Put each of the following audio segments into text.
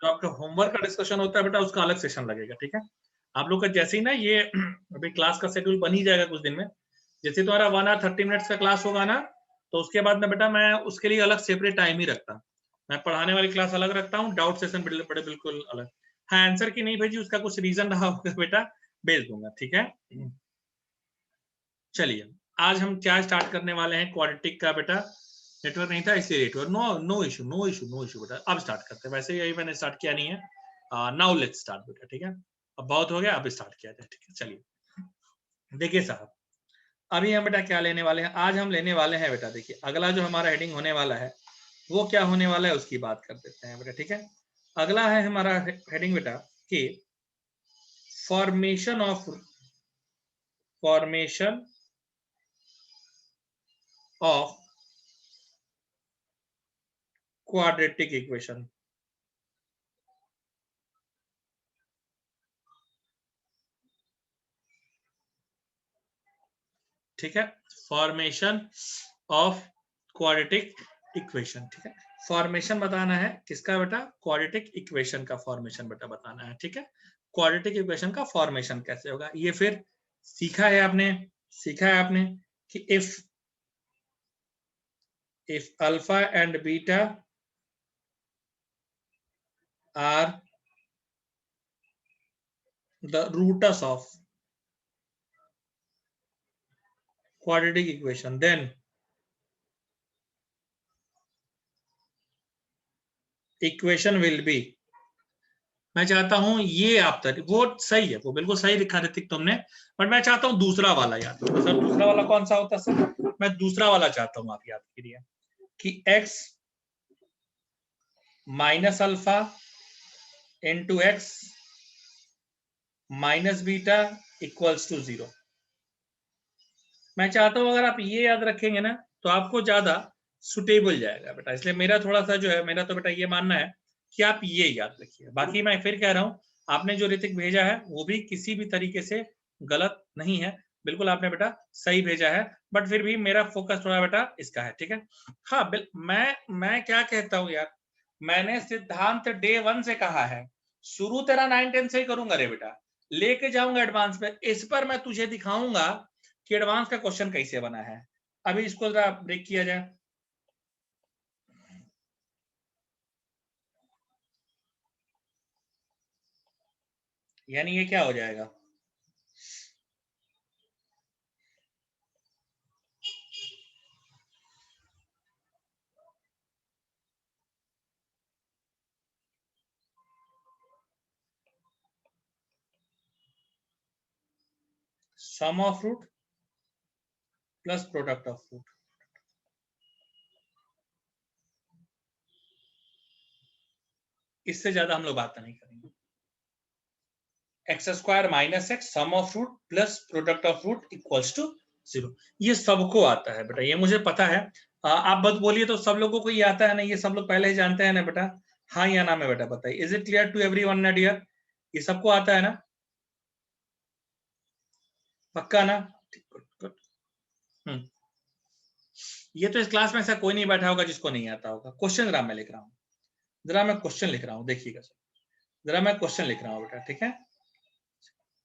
जो आपका होमवर्क का डिस्कशन होता है बेटा उसका अलग सेशन लगेगा, ठीक है? आप लोग का जैसे ही ना ये अभी क्लास का शेड्यूल बन ही जाएगा कुछ दिन में, जैसे तुम्हारा 1 आवर 30 मिनट्स का क्लास होगा ना, तो उसके बाद में बेटा मैं उसके लिए अलग सेपरेट टाइम ही रखता हूँ। मैं पढ़ाने वाली क्लास अलग रखता हूँ, डाउट सेशन बड़े बिल्कुल अलग। हाँ, आंसर की नहीं भेजी उसका कुछ रीजन रहा होगा बेटा, भेज दूंगा, ठीक है? चलिए, आज हम क्या स्टार्ट करने वाले हैं क्वाड्रेटिक का बेटा। नेटवर्क नहीं था इसलिए नेटवर्क, नो इशू बेटा। अब स्टार्ट करते हैं, वैसे यही मैंने स्टार्ट किया नहीं है। नाउ लेट्स स्टार्ट बेटा, ठीक है? अब बहुत हो गया, अब स्टार्ट किया जाए, ठीक है? चलिए, देखिए साहब, अभी हम बेटा क्या लेने वाले हैं, आज हम लेने वाले हैं बेटा, देखिए अगला जो हमारा हेडिंग होने वाला है वो क्या होने वाला है उसकी बात कर देते हैं बेटा, ठीक है? अगला है हमारा हेडिंग बेटा कि फॉर्मेशन ऑफ क्वाड्रेटिक इक्वेशन। ठीक है, फॉर्मेशन ऑफ क्वाड्रेटिक इक्वेशन, ठीक है? फॉर्मेशन बताना है किसका बेटा? क्वाड्रेटिक इक्वेशन का फॉर्मेशन बेटा बताना है, ठीक है? क्वाड्रेटिक इक्वेशन का फॉर्मेशन कैसे होगा ये फिर सीखा है आपने कि if alpha and beta are the roots of quadratic equation, then equation will be, मैं चाहता हूं ये आप तक वो सही है, वो बिल्कुल सही लिखा ऋतिक तुमने, बट मैं चाहता हूं दूसरा वाला याद करो सर। दूसरा वाला कौन सा होता सर? मैं दूसरा वाला चाहता हूं आप याद करिए कि x minus alpha into x minus beta equals to 0। मैं चाहता हूं अगर आप ये याद रखेंगे ना तो आपको ज्यादा सुटेबल जाएगा बेटा, इसलिए मेरा थोड़ा सा जो है, मेरा तो बेटा ये मानना है कि आप ये याद रखिए। बाकी मैं फिर कह रहा हूं, आपने जो ऋतिक भेजा है वो भी किसी भी तरीके से गलत नहीं है, बिल्कुल आपने बेटा सही भेजा है, बट फिर भी मेरा फोकस थोड़ा बेटा इसका है, ठीक है? हाँ, मैं क्या कहता हूँ यार, मैंने सिद्धांत डे 1 से कहा है शुरू तेरा 9-10 से ही करूंगा रे बेटा, लेके जाऊंगा एडवांस पे, इस पर मैं तुझे दिखाऊंगा कि एडवांस का क्वेश्चन कैसे बना है। अभी इसको जरा ब्रेक किया जाए। यानी ये क्या हो जाएगा? Sum of root plus product of root. इससे ज्यादा हम लोग बात नहीं करेंगे। X square minus x sum of root plus product of root equals to 0। ये सबको आता है बेटा, ये मुझे पता है। आप बस बोलिए तो सब लोगों को ये आता है ना, ये सब लोग पहले ही जानते हैं ना बेटा। हाँ या ना में बेटा बताइए, is it clear to everyone ना डियर? ये सबको आता है ना? पक्का ना? हम्म, ये तो इस क्लास में ऐसा कोई नहीं बैठा होगा जिसको नहीं आता होगा। क्वेश्चन जरा मैं लिख रहा हूँ, जरा मैं क्वेश्चन लिख रहा हूँ, देखिएगा सर। जरा मैं क्वेश्चन लिख रहा हूँ बेटा, ठीक है?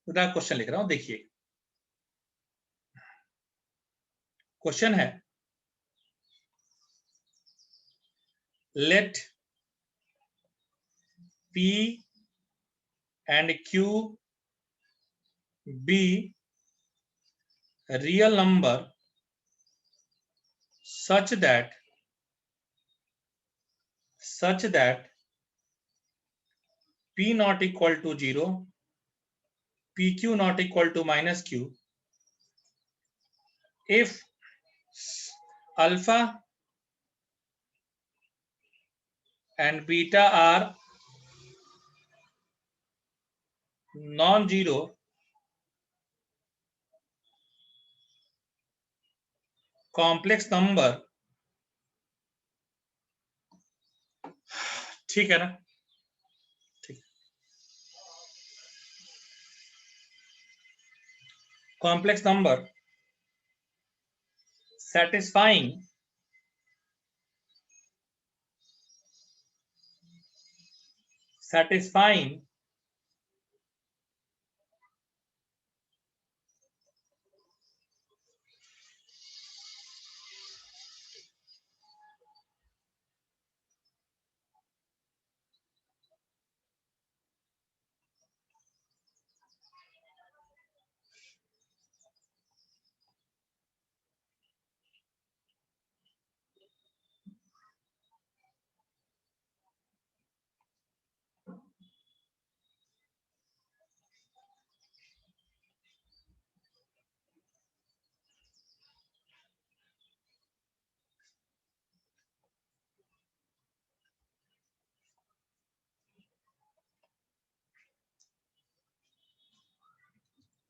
जरा क्वेश्चन लिख रहा हूँ, देखिए। क्वेश्चन है, late P and Q be real number such that P not equal to 0, PQ not equal to minus Q, if alpha and beta are non-zero complex number, ठीक है ना? ठीक, complex number satisfying satisfying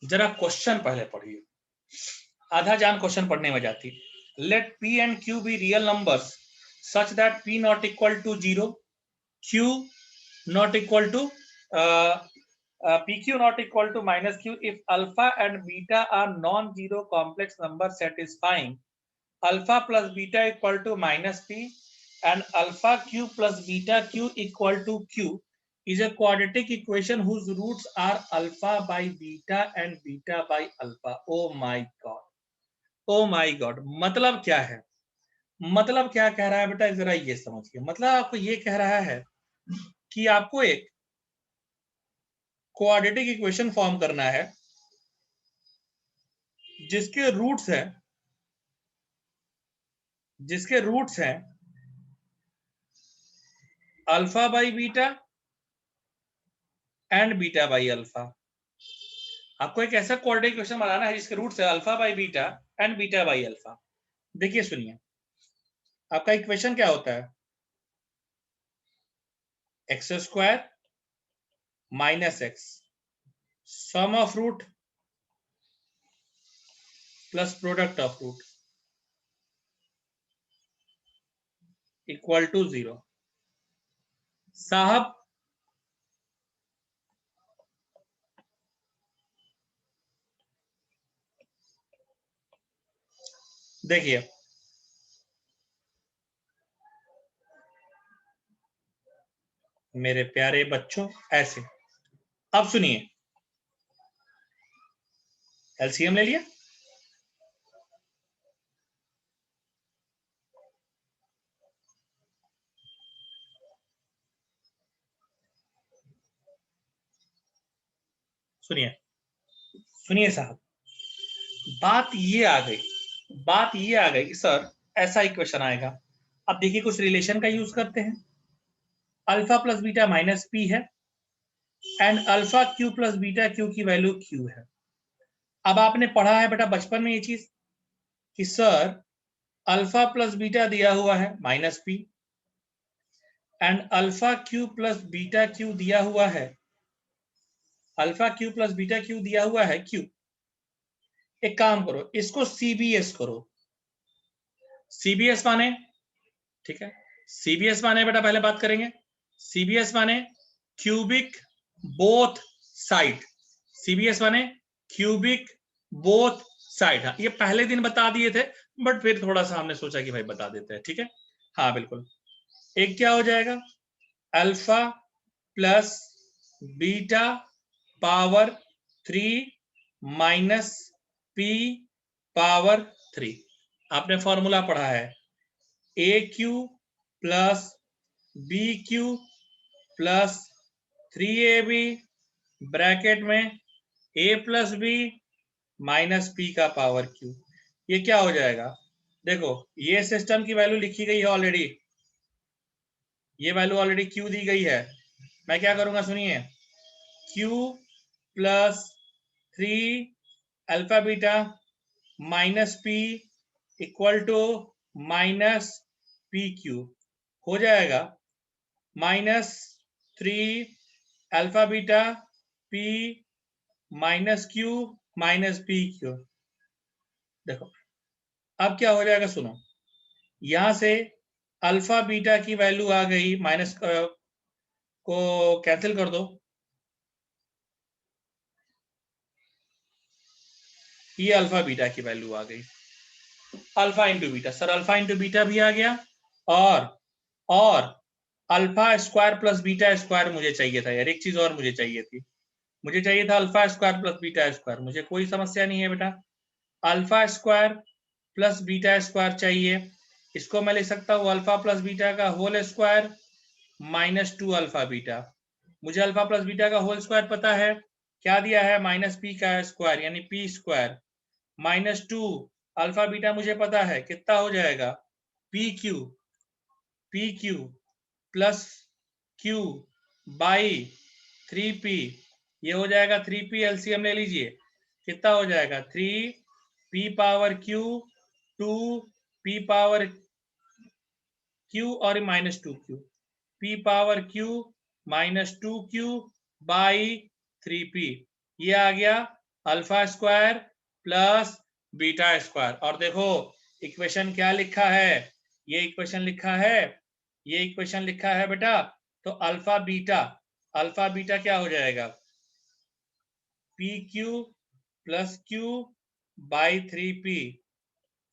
जरा question पहले पढ़िए, आधा जान question पढ़ने में जाती। Let p and q be real numbers such that p not equal to 0, q not equal to pq not equal to minus q if alpha and beta are non-zero complex numbers satisfying alpha plus beta equal to minus p and alpha q plus beta q equal to q is a quadratic equation whose roots are alpha by beta and beta by alpha. Oh my god, oh my god, मतलब क्या है, मतलब क्या कह रहा है बेटा, जरा ये समझिए। मतलब आपको ये कह रहा है कि आपको एक क्वाड्रेटिक इक्वेशन फॉर्म करना है जिसके रूट्स हैं alpha by beta and beta by alpha. आपको एक ऐसा क्वाड्रेटिक इक्वेशन बनाना है जिसके रूट्स है alpha by beta and beta by alpha. देखिए सुनिए, आपका इक्वेशन क्या होता है, x square minus x sum of root plus product of root equal to 0। साहब देखिए, मेरे प्यारे बच्चों, ऐसे अब सुनिए, एलसीएम ले लिया, सुनिए सुनिए साहब, बात ये आ गई कि सर ऐसा इक्वेशन आएगा। अब देखिए कुछ रिलेशन का यूज करते हैं, alpha plus beta minus p है and alpha cube plus beta cube की वैल्यू क्यू है। अब आपने पढ़ा है बेटा बचपन में ये चीज कि सर अल्फा प्लस बीटा दिया हुआ है minus P and alpha cube plus beta Q दिया हुआ है, alpha cube plus beta Q दिया हुआ है क्यू। एक काम करो, इसको सीबीएस करो। सीबीएस माने, ठीक है, सीबीएस माने बेटा पहले बात करेंगे, सीबीएस माने क्यूबिक बोथ साइड, सीबीएस माने क्यूबिक बोथ साइड। हाँ, ये पहले दिन बता दिए थे बट फिर थोड़ा सा हमने सोचा कि भाई बता देते हैं, ठीक है। हाँ बिल्कुल, एक क्या हो जाएगा, alpha plus beta power 3 minus p power 3। आपने फॉर्मूला पढ़ा है a cube plus b cube plus 3ab bracket में a plus b minus p का पावर क्यू। ये क्या हो जाएगा, देखो ये सिस्टम की वैल्यू लिखी गई है ऑलरेडी, ये वैल्यू ऑलरेडी क्यू दी गई है। मैं क्या करूंगा सुनिए, q plus 3 alpha beta minus p equal to minus p q हो जाएगा, minus 3 alpha beta p minus q minus p q. देखो अब क्या हो जाएगा, सुनो, यहां से अल्फा बीटा की वैल्यू आ गई, माइनस को कैंसिल कर दो, ये अल्फा बीटा की वैल्यू आ गई, alpha into beta, sir alpha into beta भी आ गया और alpha square plus beta square मुझे चाहिए था यार, एक चीज और मुझे चाहिए थी, मुझे चाहिए था alpha square plus beta square. मुझे कोई समस्या नहीं है बेटा, alpha square plus beta square चाहिए। इसको मैं लिख सकता हूँ अल्फा प्लस बीटा का whole square minus 2 alpha beta. मुझे अल्फा प्लस बीटा का होल स्क्वायर पता है, क्या दिया है, माइनस पी का स्क्वायर यानी p square minus 2 alpha beta मुझे पता है कितना हो जाएगा, p q plus q by 3p, ये हो जाएगा 3p, एलसीएम ले लीजिए, कितना हो जाएगा 3p power q 2p power q और minus 2q, p power q minus 2q by 3p, ये आ गया alpha square plus beta square. और देखो इक्वेशन क्या लिखा है, ये इक्वेशन लिखा है, ये इक्वेशन लिखा है बेटा, तो अल्फा बीटा क्या हो जाएगा, p q plus q by 3p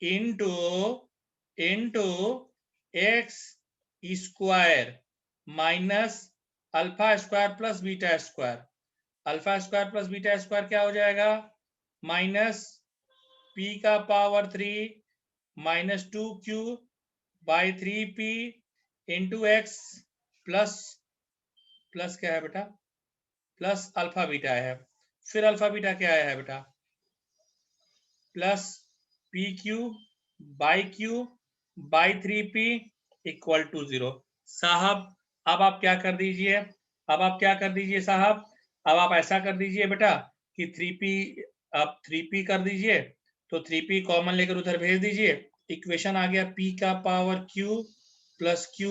into x square minus alpha square plus beta square. Alpha square plus beta square क्या हो जाएगा, माइनस p का power 3 minus 2q by 3p into x plus plus क्या है बेटा, plus alpha beta है, फिर alpha beta क्या आया है बेटा, plus p q by 3p equal to 0। साहब अब आप क्या कर दीजिए, अब आप क्या कर दीजिए साहब, अब आप ऐसा कर दीजिए बेटा कि 3p आप 3p कर दीजिए, तो 3p कॉमन लेकर उधर भेज दीजिए, इक्वेशन आ गया p का power q plus q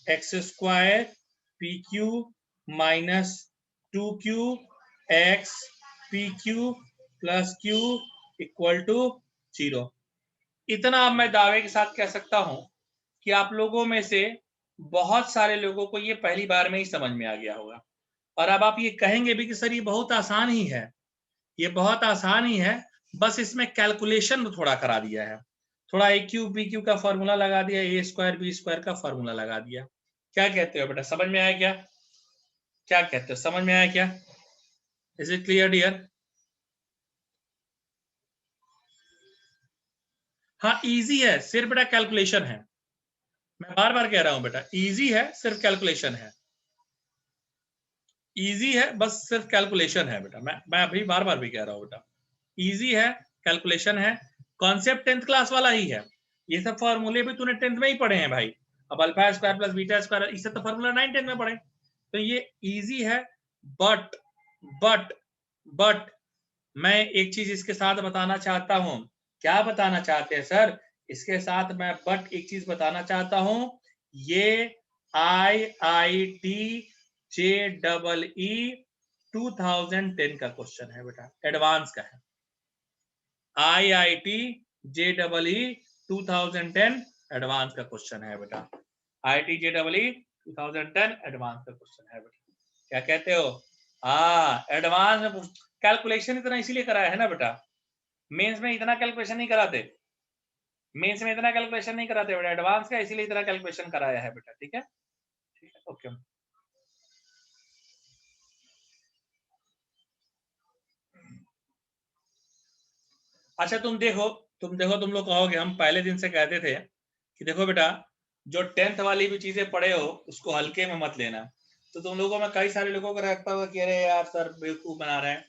x square p q minus 2q x p q plus q equal to 0। इतना अब मैं दावे के साथ कह सकता हूं कि आप लोगों में से बहुत सारे लोगों को ये पहली बार में ही समझ में आ गया होगा, और अब आप ये कहेंगे भी कि सर ये बहुत आसान ही है, ये बहुत आसान ही है, बस इसमें कैलकुलेशन थोड़ा करा दिया है, थोड़ा ए क्यू बी क्यू का फॉर्मूला लगा दिया, ए स्क्वायर बी स्क्वायर का फॉर्मूला लगा दिया। क्या कहते हो बेटा, समझ में आया क्या, क्या कहते हो, समझ में आया क्या, इज इट क्लियर डियर? हाँ इजी है, सिर्फ बेटा कैलकुलेशन है, मैं बार बार कह रहा हूं बेटा इजी है, सिर्फ कैलकुलेशन है, इजी है, बस सिर्फ कैलकुलेशन है बेटा, मैं अभी बार बार भी कह रहा हूं बेटा, इजी है, कैलकुलेशन है, कॉन्सेप्ट 10th क्लास वाला ही है, ये सब फॉर्मूले भी तूने 10th में ही पढ़े हैं भाई। अब alpha square plus beta square इसे तो फॉर्मूला 9 10 में पढ़े, तो ये इजी है। बट बट बट मैं एक चीज इसके साथ बताना चाहता हूं, क्या बताना चाहते हैं सर, इसके साथ मैं बट एक चीज बताना चाहता हूं, ये IIT JEE 2010 का क्वेश्चन है बेटा, एडवांस का है, IIT JEE 2010 एडवांस का क्वेश्चन है बेटा, IIT JEE 2010 एडवांस का क्वेश्चन है बेटा, क्या कहते हो, हाँ एडवांस में कैलकुलेशन इतना इसीलिए कराया है ना बेटा, मेंस में इतना कैलकुलेशन नहीं कराते, मेंस में इतना कैलकुलेशन नहीं कराते बेटा, एडवांस का इसीलिए इतना कैलकुलेशन कराया है बेटा, ठीक है, ठीक है, ओके। अच्छा तुम देखो, तुम लोग कहोगे हम पहले दिन से कहते थे कि देखो बेटा जो 10th वाली भी चीजें पढ़े हो उसको हल्के में मत लेना, तो तुम लोगों में कई सारे लोगों को रहता होगा कि अरे यार सर बेवकूफ बना रहे हैं,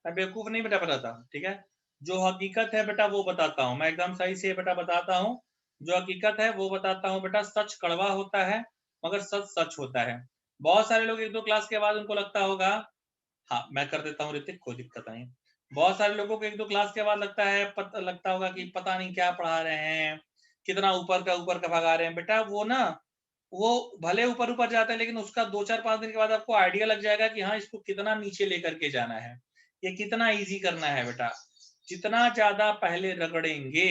मैं बेवकूफ नहीं बेटा बताता, ठीक है, जो हकीकत है बेटा वो बताता हूँ, मैं एकदम सही से बेटा बताता हूँ, जो हकीकत है वो बताता हूँ बेटा, सच कड़वा होता है मगर सच सच होता है। बहुत सारे लोग एक दो क्लास के बाद उनको लगता होगा, हाँ मैं कर देता हूँ ऋतिक, कोई दिक्कत नहीं, बहुत सारे लोगों को एक दो क्लास के बाद लगता है लगता होगा कि पता नहीं क्या पढ़ा रहे हैं, कितना ऊपर का भगा रहे हैं, बेटा वो ना वो भले ऊपर ऊपर जाता है लेकिन उसका 2 4 5 दिन के बाद आपको आइडिया लग जाएगा कि हाँ इसको कितना नीचे लेकर के जाना है, ये कितना इजी करना है बेटा, जितना ज्यादा पहले रगड़ेंगे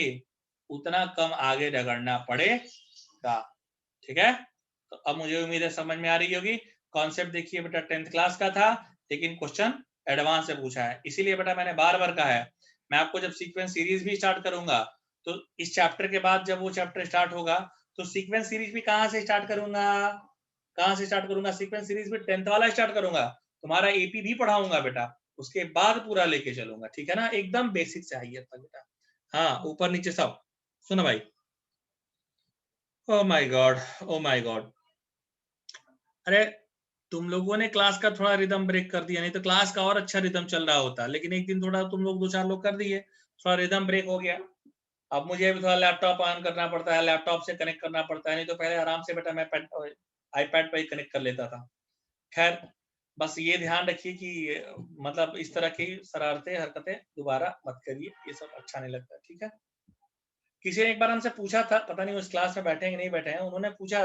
उतना कम आगे रगड़ना पड़ेगा, ठीक है। तो अब मुझे उम्मीद है समझ में आ रही होगी, कॉन्सेप्ट देखिए बेटा 10th क्लास का था लेकिन क्वेश्चन एडवांस से पूछा है, इसीलिए बेटा मैंने बार बार कहा है, मैं आपको जब सीक्वेंस सीरीज भी स्टार्ट करूंगा तो इस चैप्टर के बाद जब वो चैप्टर स्टार्ट होगा तो सीक्वेंस सीरीज भी कहां से स्टार्ट करूंगा, कहाँ से स्टार्ट करूंगा? सीक्वेंस सीरीज में 10th वाला स्टार्ट करूंगा, तुम्हारा एपी भी पढ़ाऊंगा बेटा, उसके बाद पूरा लेके चलूंगा, ठीक है ना, एकदम बेसिक से हाईयर तक बेटा। हाँ, ऊपर नीचे सब। सुनो भाई, oh my God, oh my God, अरे तुम लोगों ने क्लास का थोड़ा रिदम ब्रेक कर दिया, नहीं तो क्लास का और अच्छा रिदम चल रहा होता, लेकिन एक दिन थोड़ा तुम लोग 2-4 लोग कर दिए, थोड़ा रिदम ब्रेक हो गया। अब मुझे भी थोड़ा लैपटॉप ऑन करना पड़ता है, लैपटॉप से कनेक्ट करना पड़ता है, नहीं तो पहले आराम से बेटा मैं आईपैड पर ही कनेक्ट कर लेता था। खैर, बस ये ध्यान रखिए कि मतलब इस तरह की शरारतें हरकतें दोबारा मत करिए, ये सब अच्छा नहीं लगता, ठीक है। किसी ने एक बार हमसे पूछा था, पता नहीं उस क्लास में बैठे हैं कि नहीं बैठे हैं, उन्होंने पूछा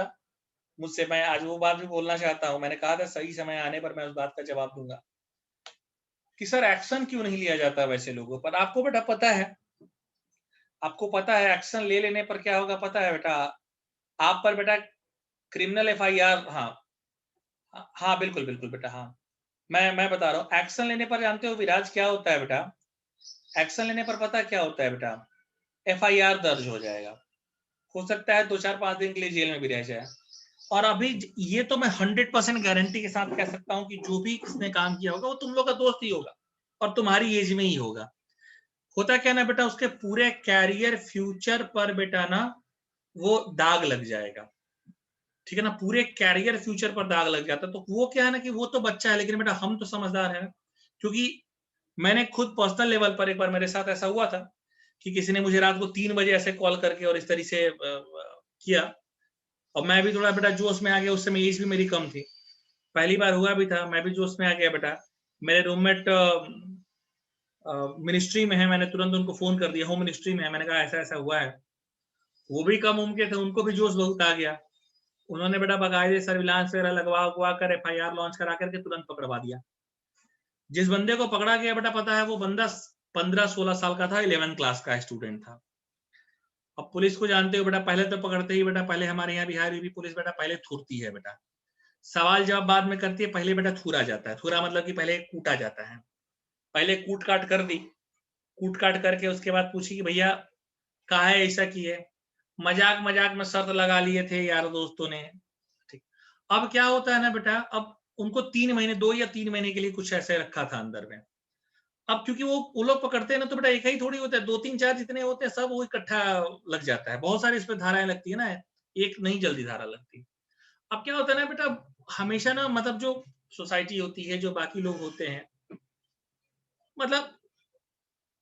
मुझसे, मैं आज वो बात भी बोलना चाहता हूँ, मैंने कहा था सही समय आने पर मैं उस बात का जवाब दूंगा कि सर एक्शन क्यों नहीं लिया जाता वैसे लोगों पर। आपको बेटा पता है, आपको पता है एक्शन ले लेने पर क्या होगा, पता है बेटा? आप पर बेटा क्रिमिनल एफआईआर, हाँ हाँ बिल्कुल बिल्कुल बेटा, हाँ मैं बता रहा हूँ, एक्शन लेने पर जानते हो विराज क्या होता है बेटा? एक्शन लेने पर पता क्या होता है बेटा? एफआईआर दर्ज हो जाएगा, हो सकता है 2-4-5 दिन के लिए जेल में भी रह जाए। और अभी ये तो मैं 100% गारंटी के साथ कह सकता हूं कि जो भी इसने काम किया होगा वो तुम लोग का दोस्त ही होगा और तुम्हारी एज में ही होगा। होता क्या ना बेटा, उसके पूरे कैरियर फ्यूचर पर बेटा ना वो दाग लग जाएगा, ठीक है ना, पूरे कैरियर फ्यूचर पर दाग लग जाता है। तो वो क्या है ना कि वो तो बच्चा है, लेकिन बेटा हम तो समझदार है, क्योंकि मैंने खुद पर्सनल लेवल पर एक बार मेरे साथ ऐसा हुआ था कि किसी ने मुझे रात को 3 बजे ऐसे कॉल करके और इस तरीके से किया, और मैं भी थोड़ा बेटा जोश में आ गया, उस समय एज भी मेरी कम थी, पहली बार हुआ भी था, मैं भी जोश में आ गया बेटा। मेरे रूममेट मिनिस्ट्री में है, मैंने तुरंत उनको फोन कर दिया, होम मिनिस्ट्री में है, मैंने कहा ऐसा ऐसा हुआ है। वो भी कम उम्र के थे, उनको भी जोश बहुत आ गया, उन्होंने बेटा बाकायदे सर्विलांस वगैरह लगवा कर एफआईआर लॉन्च करा करके तुरंत पकड़वा दिया। जिस बंदे को पकड़ा गया बेटा, पता है वो बंदा 15-16 साल का था, 11th क्लास का स्टूडेंट था। अब पुलिस को जानते हो बेटा, पहले तो पकड़ते ही बेटा, पहले हमारे यहाँ बिहार में भी पुलिस बेटा पहले थूरती है बेटा, सवाल जवाब बाद में करती है, पहले बेटा थूरा जाता है। थूरा मतलब कि पहले कूटा जाता है, पहले कूट काट कर दी, कूट काट करके उसके बाद पूछी कि भैया काहे ऐसा किए, मजाक मजाक में शर्त लगा लिए थे यार दोस्तों ने, ठीक। अब क्या होता है ना बेटा, अब उनको 3 महीने 2 या 3 महीने के लिए कुछ ऐसे रखा था अंदर में। अब क्योंकि वो लोग पकड़ते हैं ना, तो बेटा एक ही थोड़ी होता है, 2-3-4 जितने होते हैं सब वो इकट्ठा लग जाता है, बहुत सारी इस पे धाराएं लगती है ना, एक नहीं जल्दी धारा लगती। अब क्या होता है ना बेटा, हमेशा ना मतलब जो सोसाइटी होती है, जो बाकी लोग होते हैं, मतलब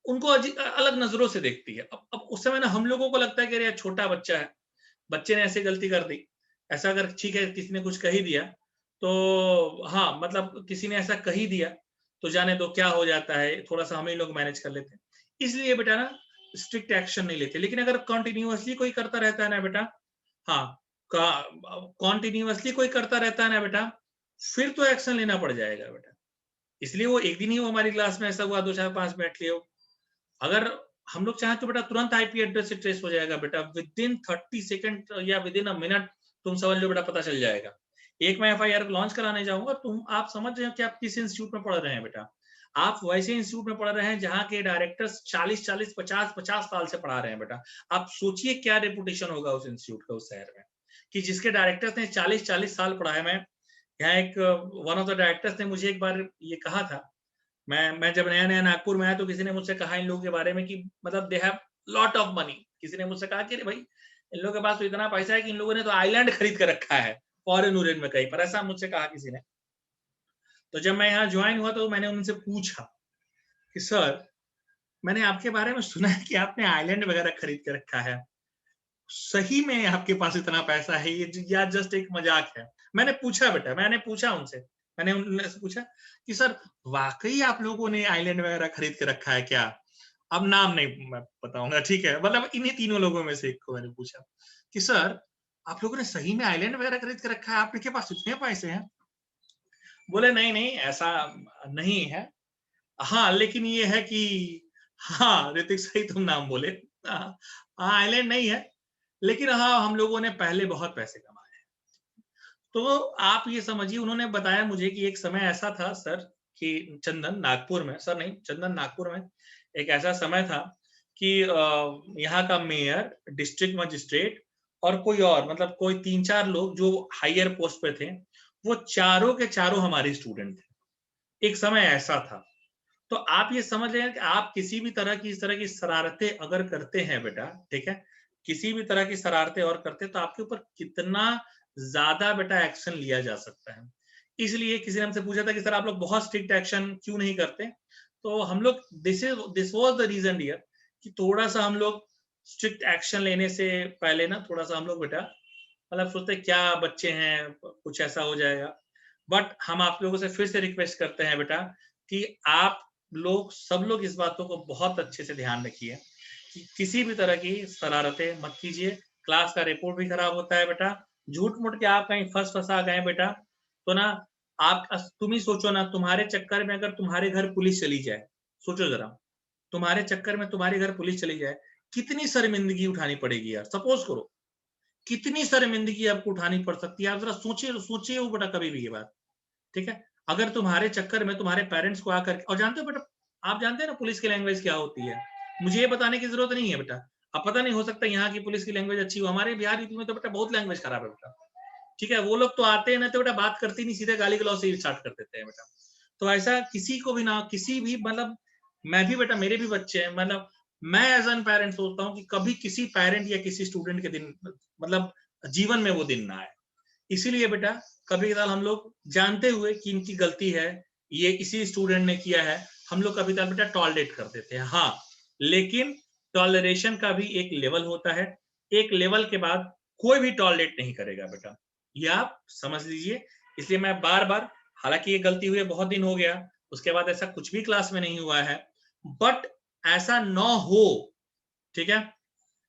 उनको अलग नजरों से देखती है। अब उस समय ना हम लोगों को लगता है कि अरे छोटा बच्चा है, बच्चे ने ऐसे गलती कर दी, ऐसा अगर ठीक है किसी ने कुछ कही दिया तो हाँ, मतलब किसी ने ऐसा कही दिया तो जाने दो क्या हो जाता है, थोड़ा सा हम ही लोग मैनेज कर लेते हैं, इसलिए बेटा ना स्ट्रिक्ट एक्शन नहीं लेते। लेकिन अगर कंटिन्यूअसली कोई करता रहता है ना बेटा, हाँ, कंटिन्यूअसली कोई करता रहता है ना बेटा, फिर तो एक्शन लेना पड़ जाएगा बेटा। इसलिए वो एक दिन ही वो हमारी क्लास में ऐसा हुआ, 2-4-5 मिनट लिए हो, अगर हम लोग चाहें तो बेटा तुरंत आईपी एड्रेस से ट्रेस हो जाएगा बेटा, विद इन 30 सेकंड या विद इन अ मिनट तुम समझ लो बेटा, पता चल जाएगा। एक मैं एफआईआर लॉन्च कराने जाऊंगा, तुम आप समझ रहे हो कि आप किस इंस्टीट्यूट में पढ़ रहे हैं बेटा? आप वैसे इंस्टीट्यूट में पढ़ रहे हैं जहां के डायरेक्टर्स 40-40 50-50 साल से पढ़ा रहे हैं बेटा। आप सोचिए क्या रेपुटेशन होगा उस इंस्टीट्यूट का उस शहर में, कि जिसके डायरेक्टर्स ने 40-40 साल पढ़ा है। मैं यहाँ एक वन ऑफ द डायरेक्टर्स ने मुझे एक बार ये कहा था, मैं जब नया-नया नागपुर में आया तो किसी ने मुझसे कहा इन लोगों के बारे में कि मतलब they have lot of money. किसी ने मुझसे कहा कि अरे भाई इन लोगों के पास तो इतना पैसा है कि इन लोगों ने तो आइलैंड खरीद कर रखा है फॉरेन में कहीं पर, ऐसा मुझसे कहा किसी ने। तो जब मैं यहाँ ज्वाइन हुआ तो मैंने उनसे पूछा कि सर मैंने आपके बारे में सुना है कि आपने आइलैंड वगैरह खरीद के रखा है, सही में आपके पास इतना पैसा है ये या जस्ट एक मजाक है? मैंने पूछा बेटा, मैंने पूछा उनसे, मैंने उनसे पूछा कि सर वाकई आप लोगों ने आइलैंड वगैरह खरीद के रखा है क्या? अब नाम नहीं मैं बताऊंगा, ठीक है, मतलब इन्हीं तीनों लोगों में से एक को मैंने पूछा कि सर आप लोगों ने सही में आइलैंड वगैरह खरीद के रखा है, आपके पास इतने पैसे हैं? बोले नहीं नहीं ऐसा नहीं है, हाँ लेकिन ये है कि, हाँ ऋतिक सही तुम नाम बोले, हाँ आइलैंड नहीं है, लेकिन हाँ हम लोगों ने पहले बहुत पैसे कमाए हैं। तो आप ये समझिए, उन्होंने बताया मुझे कि एक समय ऐसा था सर कि चंदन नागपुर में, सर नहीं चंदन नागपुर में एक ऐसा समय था कि यहाँ का मेयर, डिस्ट्रिक्ट मजिस्ट्रेट और कोई और मतलब कोई 3-4 लोग जो हायर पोस्ट पे थे, वो चारों के चारों हमारे स्टूडेंट थे। एक समय ऐसा था। तो आप ये समझ लें कि आप किसी भी तरह की इस तरह की शरारतें अगर करते हैं बेटा, ठीक है, किसी भी तरह की शरारतें और करते हैं तो आपके ऊपर कितना ज्यादा बेटा एक्शन लिया जा सकता है। इसलिए किसी ने हमसे पूछा था कि सर आप लोग बहुत स्ट्रिक्ट एक्शन क्यों नहीं करते, तो हम लोग this was the reason dear कि थोड़ा सा हम लोग स्ट्रिक्ट एक्शन लेने से पहले ना थोड़ा सा हम लोग बेटा मतलब सोचते क्या बच्चे हैं कुछ ऐसा हो जाएगा। बट हम आप लोगों से फिर से रिक्वेस्ट करते हैं बेटा कि आप लोग सब लोग इस बातों को बहुत अच्छे से ध्यान रखिए कि किसी भी तरह की शरारतें मत कीजिए। क्लास का रिपोर्ट भी खराब होता है बेटा। झूठ मूठ के आप कहीं फंसा गए बेटा तो ना आप तुम ही सोचो ना, तुम्हारे चक्कर में अगर तुम्हारे घर पुलिस चली जाए, सोचो जरा, तुम्हारे चक्कर में तुम्हारे घर पुलिस चली जाए कितनी शर्मिंदगी उठानी पड़ेगी यार। सपोज करो कितनी शर्मिंदगी आपको उठानी पड़ सकती है। आप जरा सोचिए वो बेटा कभी भी ये बात, ठीक है। अगर तुम्हारे चक्कर में तुम्हारे पेरेंट्स को आकर, और जानते हो बेटा, आप जानते हैं ना पुलिस की लैंग्वेज क्या होती है, मुझे ये बताने की जरूरत नहीं है बेटा। अब पता नहीं हो सकता यहाँ की पुलिस की लैंग्वेज अच्छी हो, हमारे बिहार यूपी में तो बेटा बहुत लैंग्वेज खराब है बेटा, ठीक है। वो लोग तो आते हैं ना तो बेटा बात करती नहीं, सीधे गाली गलौज से स्टार्ट कर देते हैं बेटा। तो ऐसा किसी को भी ना, किसी भी मतलब मैं भी बेटा, मेरे भी बच्चे हैं, मतलब मैं एज एन पेरेंट सोचता हूँ कि कभी किसी पेरेंट या किसी स्टूडेंट के दिन मतलब जीवन में वो दिन ना आए। इसीलिए बेटा कभी कभार हम लोग जानते हुए कि इनकी गलती है, ये इसी स्टूडेंट ने किया है, हम लोग कभी कभार बेटा टॉलरेट कर देते हैं। हाँ, लेकिन टॉलरेशन का भी एक लेवल होता है। एक लेवल के बाद कोई भी टॉलरेट नहीं करेगा बेटा, ये आप समझ लीजिए। इसलिए मैं बार बार, हालांकि ये गलती हुए बहुत दिन हो गया, उसके बाद ऐसा कुछ भी क्लास में नहीं हुआ है, बट ऐसा न हो, ठीक है।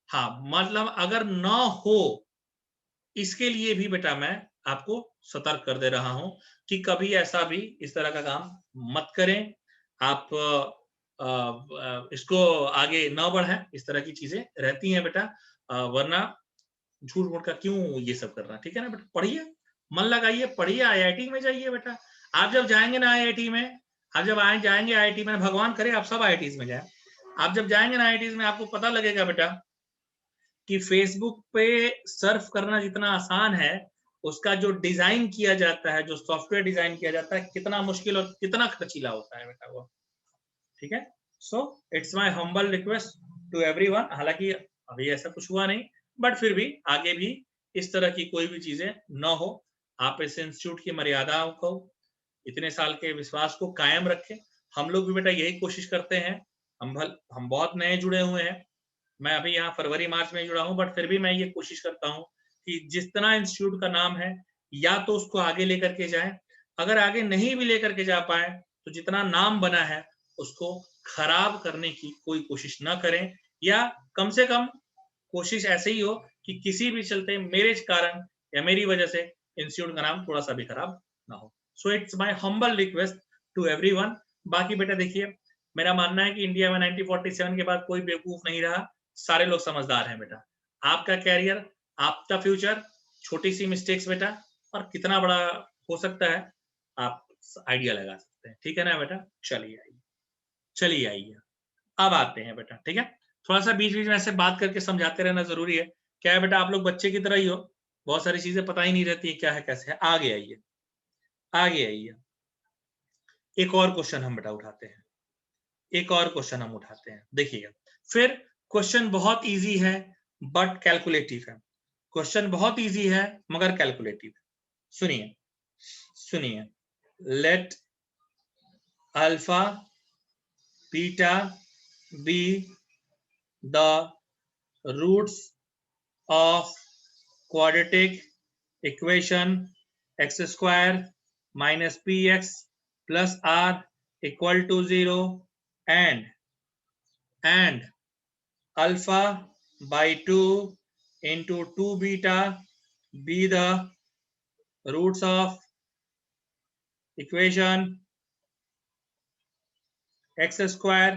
हाँ, मतलब अगर न हो इसके लिए भी बेटा मैं आपको सतर्क कर दे रहा हूं कि कभी ऐसा भी इस तरह का काम मत करें। आप इसको आगे न बढ़ाएं, इस तरह की चीजें रहती हैं बेटा, वरना झूठ मूठ का क्यों ये सब करना, ठीक है ना बेटा। पढ़िए, मन लगाइए, पढ़िए, आईआईटी में जाइए बेटा। आप जब जाएंगे ना आईआईटी में, आप जब जाएंगे आईआईटी में, भगवान करे आप सब आईआईटीज में जाए, आप जब जाएंगे ना आईआईटीज में आपको पता लगेगा बेटा कि फेसबुक पे सर्फ करना जितना आसान है, उसका जो डिजाइन किया जाता है, जो सॉफ्टवेयर डिजाइन किया जाता है, कितना मुश्किल और कितना खर्चीला होता है बेटा वो, ठीक है। So it's my humble request to everyone. हालांकि अभी ऐसा कुछ हुआ नहीं, बट फिर भी आगे भी इस तरह की कोई भी चीजें न हो। आप इस इंस्टीट्यूट की मर्यादाओं को, इतने साल के विश्वास को कायम रखें। हम लोग भी बेटा यही कोशिश करते हैं। हम बहुत नए जुड़े हुए हैं, मैं अभी यहाँ फरवरी मार्च में जुड़ा हूँ, बट फिर भी मैं ये कोशिश करता हूँ कि जिस तरह इंस्टीट्यूट का नाम है, या तो उसको आगे लेकर के जाएं, अगर आगे नहीं भी लेकर के जा पाए तो जितना नाम बना है उसको खराब करने की कोई कोशिश ना करें, या कम से कम कोशिश ऐसे ही हो कि किसी भी चलते मेरे कारण या मेरी वजह से इंस्टीट्यूट का नाम थोड़ा सा भी खराब ना हो। So it's my humble request to everyone. बाकी बेटा देखिए, मेरा मानना है कि इंडिया में 1947 के बाद कोई बेवकूफ नहीं रहा, सारे लोग समझदार हैं बेटा। आपका कैरियर, आपका फ्यूचर, छोटी सी मिस्टेक्स बेटा और कितना बड़ा हो सकता है आप आइडिया लगा सकते हैं, ठीक है ना बेटा। चलिए आइए, चलिए आइए, अब आते हैं बेटा, ठीक है। थोड़ा सा बीच बीच में ऐसे बात करके समझाते रहना जरूरी है। क्या है बेटा, आप लोग बच्चे की तरह ही हो, बहुत सारी चीजें पता ही नहीं रहती है क्या है कैसे है। आगे आइए, आगे आइए, एक और क्वेश्चन हम बेटा उठाते हैं, एक और क्वेश्चन हम उठाते हैं। देखिएगा, फिर क्वेश्चन बहुत इजी है बट कैलकुलेटिव है। क्वेश्चन बहुत इजी है मगर कैलकुलेटिव है। सुनिए, सुनिए, let alpha beta be the roots of quadratic equation x square minus px plus r equal to 0 and alpha by 2 into 2 beta be the roots of equation x square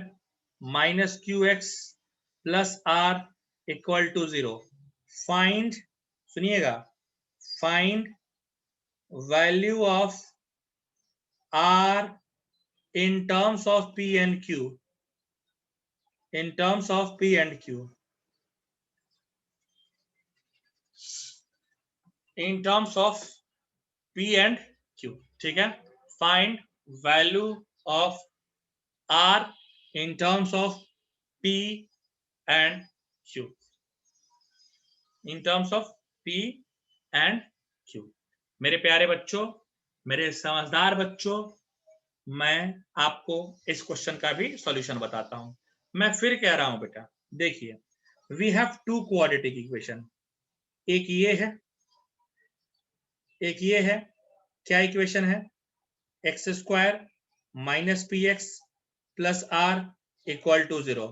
minus qx plus r equal to 0. Find, सुनिएगा, find value of r in terms of p and q, in terms of p and q, in terms of p and q. ठीक है, find value of r in terms of p and q, in terms of p and q. मेरे प्यारे बच्चों, मेरे समझदार बच्चों, मैं आपको इस क्वेश्चन का भी सॉल्यूशन बताता हूं। मैं फिर कह रहा हूं बेटा, देखिए, we have two quadratic equation, एक ये है, एक ये है। क्या इक्वेशन है? X square minus p x plus r equal to 0।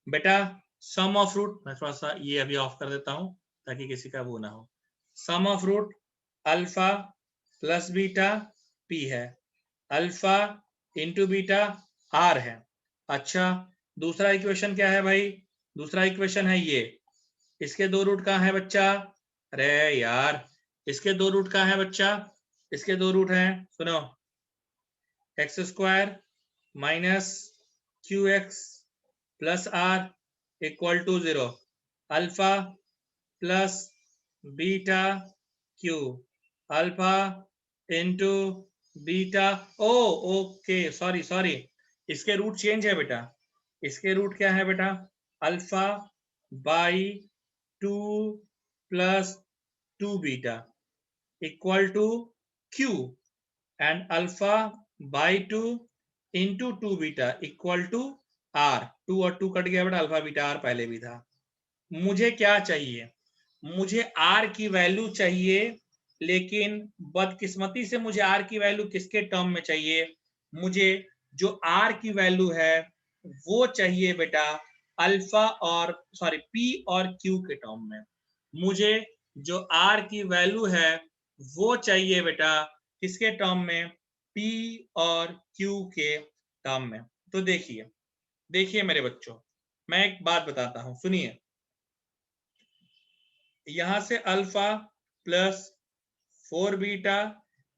बेटा सम ऑफ रूट, मैं थोड़ा सा ये अभी ऑफ कर देता हूं ताकि किसी का वो ना हो। Sum of root alpha plus beta p है, अल्फा इंटू बीटा आर है। अच्छा, दूसरा इक्वेशन क्या है भाई? दूसरा इक्वेशन है ये, इसके दो रूट कहाँ है बच्चा? अरे यार, इसके दो रूट कहाँ है बच्चा? इसके दो रूट हैं, सुनो, x square minus q x plus r equal to 0, alpha plus beta q, alpha into beta. Oh okay, sorry sorry, इसके रूट चेंज है बेटा। इसके रूट क्या है बेटा? Alpha by 2 plus 2 beta equal to q, and alpha by 2 into 2 beta equal to r. 2 और 2 cut गया बेटा, अल्फा बीटा आर पहले भी था। मुझे क्या चाहिए? मुझे आर की वैल्यू चाहिए, लेकिन बदकिस्मती से मुझे आर की वैल्यू किसके टर्म में चाहिए? मुझे जो आर की वैल्यू है वो चाहिए बेटा अल्फा और सॉरी पी और क्यू के टर्म में। मुझे जो आर की वैल्यू है वो चाहिए बेटा किसके टर्म में? पी और क्यू के टर्म में। तो देखिए, देखिए मेरे बच्चों, मैं एक बात बताता हूं, सुनिए। यहां से alpha plus 4 beta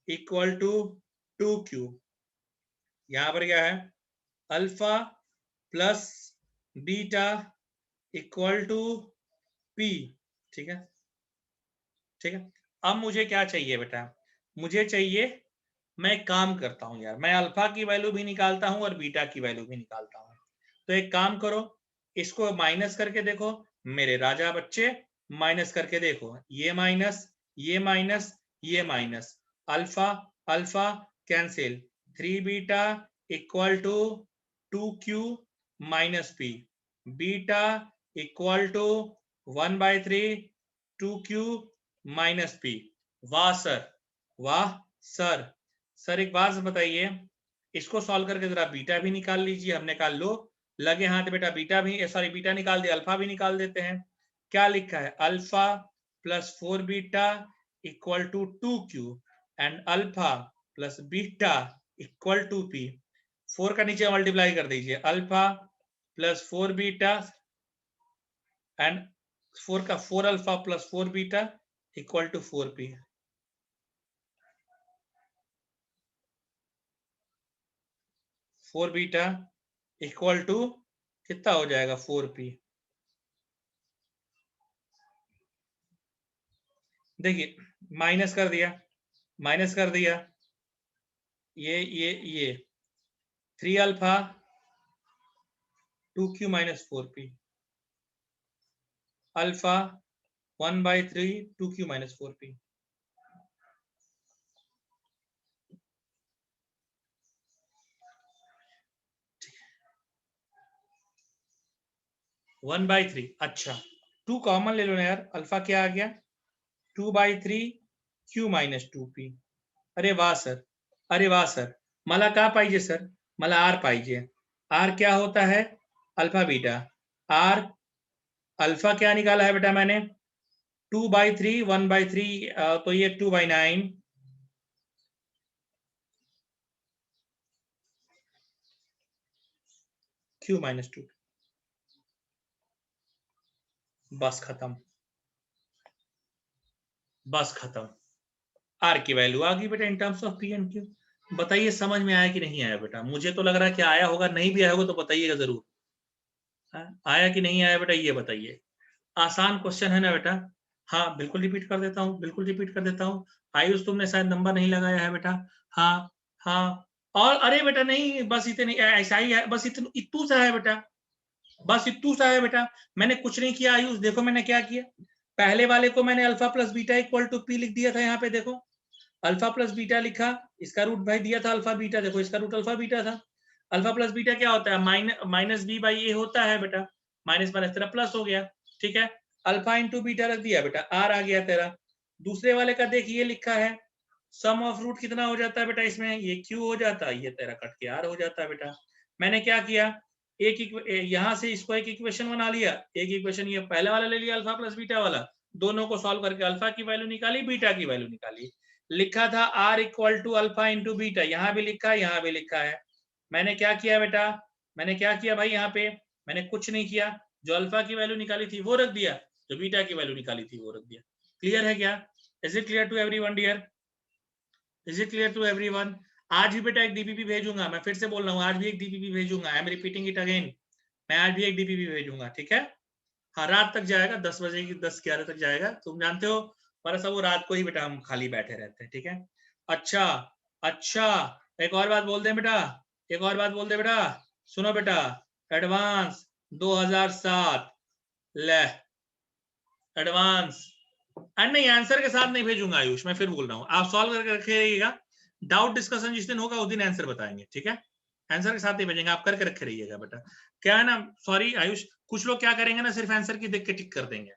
equal to 2 q, यहां पर क्या है? Alpha plus beta equal to p. ठीक है, ठीक है। अब मुझे क्या चाहिए बेटा? मुझे चाहिए, मैं एक काम करता हूं यार, मैं अल्फा की वैल्यू भी निकालता हूं और बीटा की वैल्यू भी निकालता हूं। तो एक काम करो, इसको माइनस करके देखो मेरे राजा बच्चे, माइनस करके देखो, ये माइनस, ये माइनस, ये minus, alpha alpha cancel, 3 beta equal to 2 q minus p, beta equal to 1/3 2 q minus p. वाह सर, वाह सर। सर एक बात बताइए, इसको सॉल्व करके जरा बीटा भी निकाल लीजिए। हमने कहा लो, लगे हाथ बेटा, बीटा भी सॉरी बीटा निकाल दिया, अल्फा भी निकाल देते हैं। क्या लिखा है? Alpha plus 4 beta equal to 2 q and alpha plus beta equal to p. 4 का नीचे मल्टीप्लाई कर दीजिए, अल्फा प्लस 4 बीटा एंड 4 का 4 alpha plus 4 beta equal to 4 p. 4 beta equal to कितना हो जाएगा? 4 पी। देखिए, माइनस कर दिया, माइनस कर दिया, ये 3 alpha 2 q minus 4 P, alpha 1/3 2 q minus 4 P. One by three, अच्छा 2 कॉमन ले लो ना यार, अल्फा क्या आ गया? 2/3 क्यू माइनस 2 पी। अरे वाह सर, अरे वाह सर, मला का पाहिजे सर? मला आर पाहिजे। आर क्या होता है? Alpha beta. आर अल्फा क्या निकाला है बेटा मैंने? 2/3 1/3, तो ये 2/9 क्यू माइनस 2। बस खत्म, बस खत्म। आर की वैल्यू आ गई बेटा इन terms of p and Q. बताइए समझ में आया कि नहीं आया बेटा? मुझे तो लग रहा है कि आया होगा, नहीं भी आया होगा तो बताइएगा जरूर। आया कि नहीं आया बेटा, ये बताइए। आसान क्वेश्चन है ना बेटा? हाँ बिल्कुल रिपीट कर देता हूँ, बिल्कुल रिपीट कर देता हूँ। आयुष तुमने शायद नंबर नहीं लगाया है बेटा। हाँ हाँ, और अरे बेटा नहीं, बस इतने ऐसा ही है, बस इतू सा है बेटा, बस इतू सा है बेटा। मैंने कुछ नहीं किया आयुष, देखो मैंने क्या किया, पहले वाले को मैंने alpha plus beta equal to p लिख दिया था, यहाँ पे देखो अल्फा प्लस बीटा लिखा, इसका रूट भाई दिया था अल्फा बीटा, देखो इसका रूट अल्फा बीटा था। अल्फा प्लस बीटा क्या होता है, माइनस बी बाई ए होता है बेटा, माइनस माइनस तेरा प्लस हो गया, ठीक है। अल्फा इंटू बीटा रख दिया बेटा, आर आ गया तेरा। दूसरे वाले का देख ये लिखा है, सम ऑफ रूट कितना हो जाता है बेटा इसमें, ये क्यू हो जाता है, ये तेरा कट के आर हो जाता है बेटा। मैंने क्या किया, यहाँ से इसको एक इक्वेशन बना लिया, एक इक्वेशन ये पहले वाला ले लिया अल्फा प्लस बीटा वाला, दोनों को सॉल्व करके अल्फा की वैल्यू निकाली, बीटा की वैल्यू निकाली, लिखा था r equal to alpha into beta, यहाँ भी लिखा है यहाँ भी लिखा है। मैंने क्या किया बेटा, मैंने क्या किया भाई, यहाँ पे मैंने कुछ नहीं किया, जो अल्फा की वैल्यू निकाली थी वो रख दिया, जो बीटा की वैल्यू निकाली थी वो रख दिया। क्लियर है क्या? Is it clear to everyone dear? Is it clear to everyone? आज भी बेटा एक डीपीपी भेजूंगा, मैं फिर से बोल रहा हूँ, आज भी एक डीपीपी भेजूंगा, I am repeating it again, मैं आज भी एक डीपीपी भेजूंगा, ठीक है। हाँ रात तक जाएगा, 10 बजे की 10-11 तक जाएगा, तुम जानते हो हमारा सब वो रात को ही बेटा हम खाली बैठे रहते हैं, ठीक है। अच्छा अच्छा, एक और बात बोल दे बेटा, एक और बात बोल दे बेटा, सुनो बेटा, एडवांस 2007 ले, एडवांस एंड नहीं, आंसर के साथ नहीं भेजूंगा आयुष, मैं फिर बोल रहा हूँ, आप सॉल्व करके रखे रहिएगा, डाउट डिस्कशन जिस दिन होगा उस दिन आंसर बताएंगे, ठीक है। आंसर के साथ नहीं भेजेंगे, आप करके रखे रहिएगा बेटा। क्या है ना, सॉरी आयुष, कुछ लोग क्या करेंगे ना, सिर्फ आंसर की देख के टिक कर देंगे,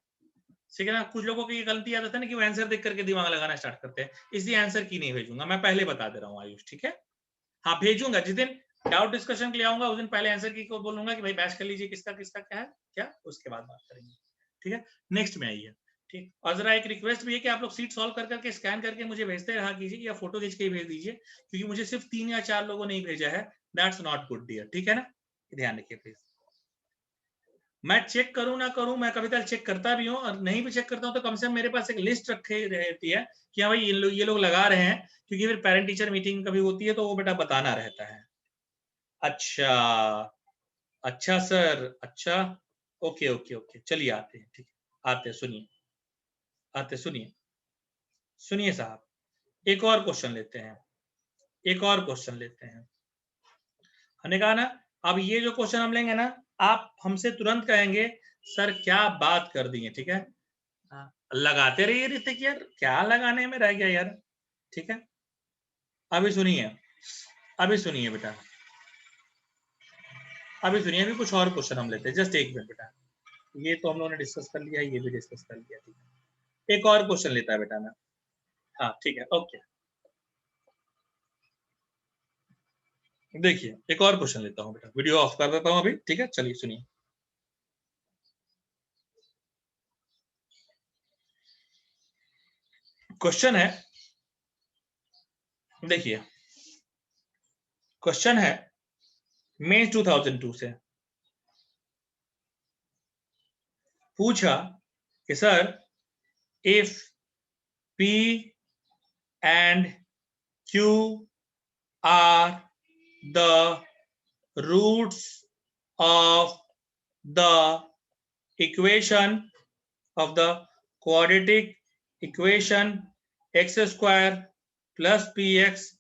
ठीक है ना। कुछ लोगों की ये गलती आदत है ना कि वो आंसर देख करके दिमाग लगाना स्टार्ट करते हैं, इसलिए आंसर की नहीं भेजूंगा, मैं पहले बता दे रहा हूँ आयुष, ठीक है। हाँ भेजूंगा, जिस दिन डाउट डिस्कशन के लिए आऊंगा उस दिन पहले आंसर की को बोलूंगा कि भाई बैच कर लीजिए, किसका किसका क्या है क्या, उसके बाद बात करेंगे, ठीक है। नेक्स्ट में आइए, ठीक। और जरा एक रिक्वेस्ट भी है कि आप लोग सीट सॉल्व कर करके स्कैन करके मुझे भेजते रहा कीजिए, या फोटो खींच के ही भेज दीजिए, क्योंकि मुझे सिर्फ 3 या 4 लोगों ने ही भेजा है, दैट्स नॉट गुड डियर, ठीक है ना, ध्यान रखिए प्लीज। मैं चेक करूं ना करूं, मैं कभी कभी चेक करता भी हूं, और नहीं भी चेक करता हूं तो कम से कम मेरे पास एक लिस्ट रखी रहती है कि हाँ भाई ये लोग लगा रहे हैं, क्योंकि फिर पेरेंट टीचर मीटिंग कभी होती है तो वो बेटा बताना रहता है। अच्छा अच्छा सर, अच्छा, ओके ओके ओके, चलिए आते हैं, ठीक है, आते हैं, सुनिए, आते सुनिए, सुनिए साहब, एक और क्वेश्चन लेते हैं, एक और क्वेश्चन लेते हैं। हमने कहा ना, अब ये जो क्वेश्चन हम लेंगे ना, आप हमसे तुरंत कहेंगे सर क्या बात कर दी है, ठीक है। लगाते रहिए ऋतिक यार, क्या लगाने में रह गया यार, ठीक है। अभी सुनिए, अभी सुनिए बेटा, अभी सुनिए, अभी कुछ और क्वेश्चन हम लेते हैं, जस्ट एक मिनट बेटा, ये तो हम लोगों ने डिस्कस कर लिया, ये भी डिस्कस कर लिया, ठीक है। एक और क्वेश्चन लेता है बेटा मैं, हाँ ठीक है, ओके। देखिए एक और क्वेश्चन लेता हूँ बेटा, वीडियो ऑफ कर देता हूँ अभी, ठीक है, चलिए सुनिए। क्वेश्चन है, देखिए क्वेश्चन है मई 2002 से, पूछा कि sir if P and Q are the roots of the equation of the quadratic equation x square plus px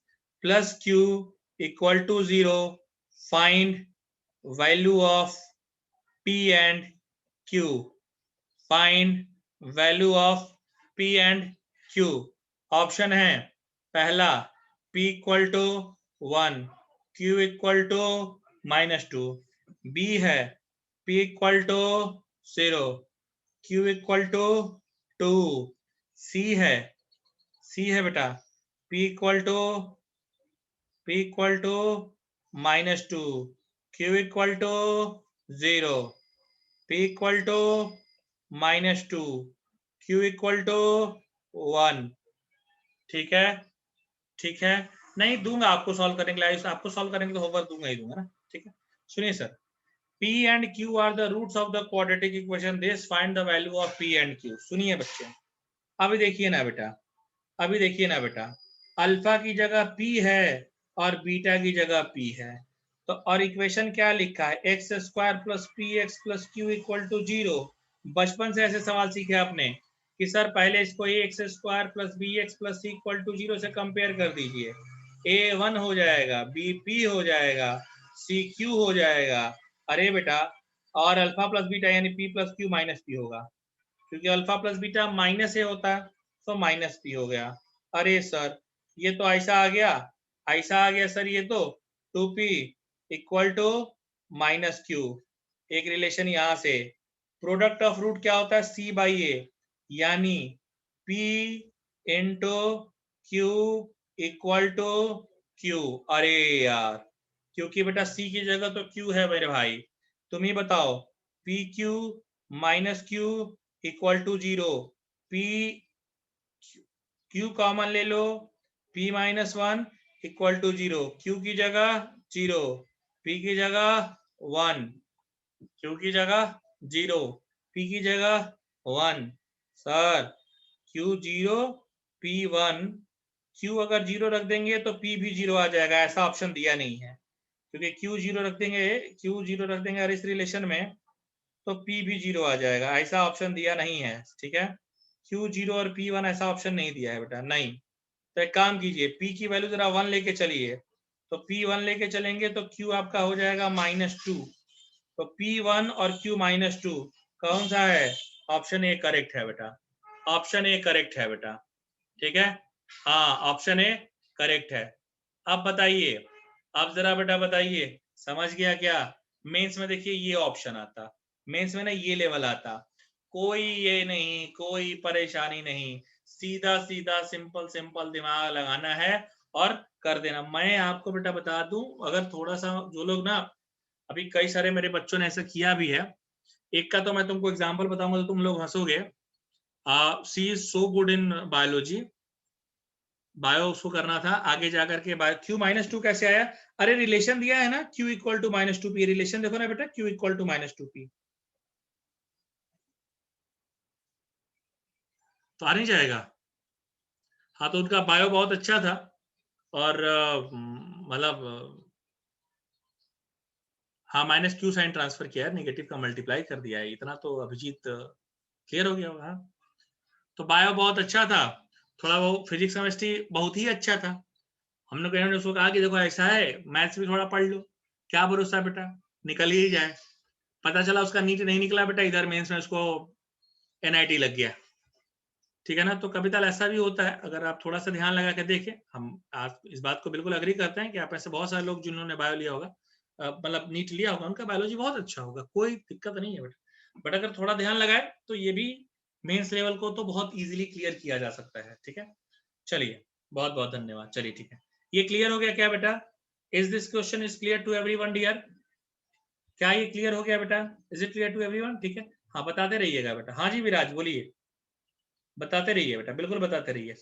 plus q equal to 0, find value of p and q, find value of p and q। Option है, पहला p equal to 1, q equal to -2, b है p equal to 0, q equal to 2, c है बेटा p equal to -2, q equal to 0, p equal to -2, q equal to 1, ठीक है, ठीक है। नहीं दूंगा आपको सॉल्व करने के लिए, आपको सॉल्व करने के लिए होमवर्क दूंगा ही दूंगा ना, ठीक है। सुनिए sir, P and Q are the roots of the quadratic equation, this find the value of P and Q। सुनिए बच्चे, अभी देखिए ना बेटा, अभी देखिए ना बेटा, अल्फा की जगह P है और बीटा की जगह P है, तो और इक्वेशन क्या लिखा है, x square plus p x plus q equal to 0। बचपन से ऐसे सवाल सीखे आपने कि सर पहले इसको ax square plus bx plus c equal to 0 से कंपेयर कर दीजिए, a 1 हो जाएगा, b p हो जाएगा, c q हो जाएगा। अरे बेटा, और अल्फा प्लस बीटा यानी p plus q minus p होगा, क्योंकि अल्फा प्लस बीटा माइनस ए होता है तो माइनस p हो गया। अरे सर ये तो ऐसा आ गया, ऐसा आ गया सर, ये तो 2p equal to minus q। एक रिलेशन यहां से, प्रोडक्ट ऑफ रूट क्या होता है, c बाई ए, यानी p into q equal to q। अरे यार, क्योंकि बेटा c की जगह तो q है मेरे भाई, तुम ही बताओ, p q minus q equal to 0, p q common ले लो, p minus 1 equal to 0, q की जगह 0, p की जगह 1, q की जगह 0, p की जगह 1। सर q 0 p 1, q अगर 0 रख देंगे तो p भी 0 आ जाएगा, ऐसा ऑप्शन दिया नहीं है, क्योंकि q 0 रख देंगे, q 0 रख देंगे और इस रिलेशन में तो p भी 0 आ जाएगा, ऐसा ऑप्शन दिया नहीं है। ठीक है, q 0 और p 1 ऐसा ऑप्शन नहीं दिया है बेटा, नहीं। तो एक काम कीजिए, p की वैल्यू जरा 1 लेके चलिए, तो p 1 लेके चलेंगे तो q आपका हो जाएगा -2, तो p 1 और q -2 कौन सा है, ऑप्शन ए करेक्ट है बेटा, ऑप्शन ए करेक्ट है बेटा। ठीक है, हाँ ऑप्शन ए करेक्ट है। अब बताइए, अब जरा बेटा बताइए, समझ गया क्या? मेंस में देखिए ये ऑप्शन आता, मेंस में ना ये लेवल आता, कोई ये नहीं, कोई परेशानी नहीं, सीधा सीधा सिंपल सिंपल दिमाग लगाना है और कर देना। मैं आपको बेटा बता दूं, अगर थोड़ा सा जो लोग ना, अभी कई सारे मेरे बच्चों ने ऐसा किया भी है, एक का तो मैं तुमको एग्जाम्पल बताऊंगा तो तुम लोग हंसोगे। She is so good in biology, bio उसको करना था, आगे जाकर के बायो क्यू -2 कैसे आया? अरे रिलेशन दिया है ना, Q equal to -2p, relation देखो ना बेटा, क्यू इक्वल टू -2p, तो आ नहीं जाएगा। हाँ तो उनका बायो बहुत अच्छा था, और मतलब हाँ माइनस क्यू साइन ट्रांसफर किया है, नेगेटिव का मल्टीप्लाई कर दिया है, इतना तो अभिजीत क्लियर हो गया होगा। हाँ तो बायो बहुत अच्छा था, थोड़ा वो फिजिक्स केमिस्ट्री बहुत ही अच्छा था, हमने कहा उसको कहा कि देखो ऐसा है, मैथ्स भी थोड़ा पढ़ लो, क्या भरोसा बेटा निकल ही जाए। पता चला उसका नीट नहीं निकला बेटा, इधर मेंस में उसको एनआईटी लग गया। ठीक है ना, तो कभी कभी ऐसा भी होता है, अगर आप थोड़ा सा ध्यान लगा के देखें, हम आप इस बात को बिल्कुल अग्री करते हैं कि आप ऐसे बहुत सारे लोग जिन्होंने बायो लिया होगा, मतलब नीट लिया होगा, उनका बायोलॉजी बहुत अच्छा होगा, कोई दिक्कत नहीं है बेटा, बट अगर थोड़ा ध्यान लगाए तो ये भी मेंस लेवल को तो बहुत इजीली क्लियर किया जा सकता है। ठीक है, चलिए बहुत बहुत धन्यवाद। चलिए ठीक है, ये क्लियर हो गया क्या बेटा? Is this question is clear to everyone dear? क्या ये क्लियर हो गया बेटा? Is it clear to everyone? ठीक है, हाँ बताते रहिएगा बेटा। हाँ जी विराज बोलिए, बताते रहिए बेटा, बिल्कुल बताते रहिए।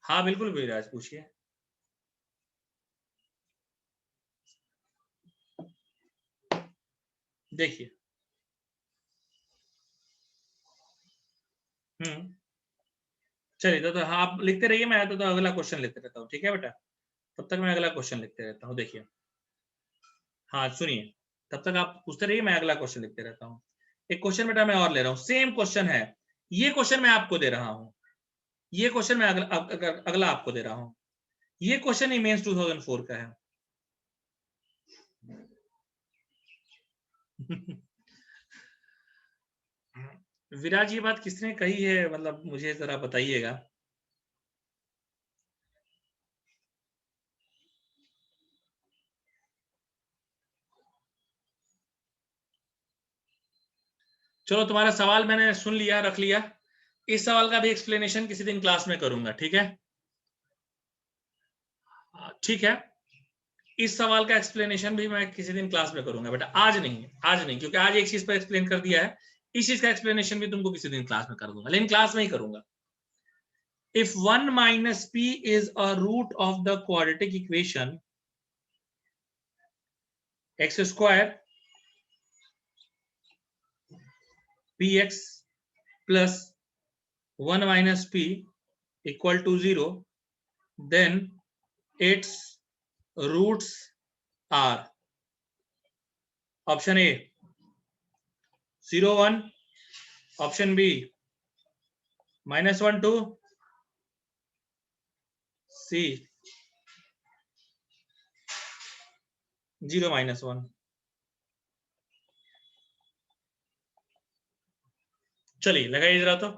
हाँ बिल्कुल विराज पूछिए। देखिए, चलिए तो हाँ आप लिखते रहिए, मैं तो अगला क्वेश्चन लिखते रहता हूँ। ठीक है बेटा, तब तक मैं अगला क्वेश्चन लिखते रहता हूँ। देखिए, हाँ सुनिए, तब तक आप पूछते रहिए, मैं अगला क्वेश्चन लिखते रहता हूँ। एक क्वेश्चन बेटा मैं और ले रहा हूँ, सेम क्वेश्चन है, ये क्वेश्चन मैं आपको दे रहा हूँ, ये क्वेश्चन मैं अगला आपको दे रहा हूँ। ये क्वेश्चन ही मेंस 2004 का है। विराज ये बात किसने कही है, मतलब मुझे जरा बताइएगा। चलो तुम्हारा सवाल मैंने सुन लिया, रख लिया, इस सवाल का भी एक्सप्लेनेशन किसी दिन क्लास में करूंगा। ठीक है, ठीक है, इस सवाल का एक्सप्लेनेशन भी मैं किसी दिन क्लास में करूंगा बेटा, आज नहीं, आज नहीं, क्योंकि आज एक चीज पर एक्सप्लेन कर दिया है, इस चीज का एक्सप्लेनेशन भी तुमको किसी दिन क्लास में कर दूंगा, लेकिन क्लास में ही करूंगा। If 1 minus p is a root of the quadratic equation x square px plus 1 minus p equal to 0, then its roots are option A 0 1, option B -1 2, सी 0 -1। चलिए लगाइए जरा तो।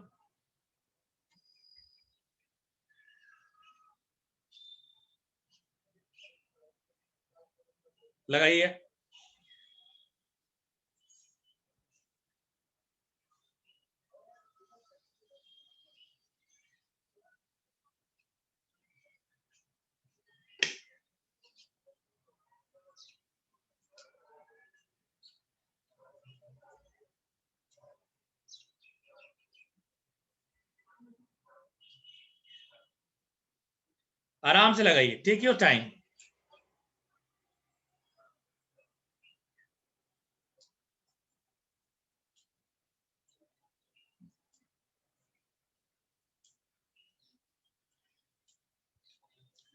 लगाइए। आराम से लगाइए, टेक योर टाइम।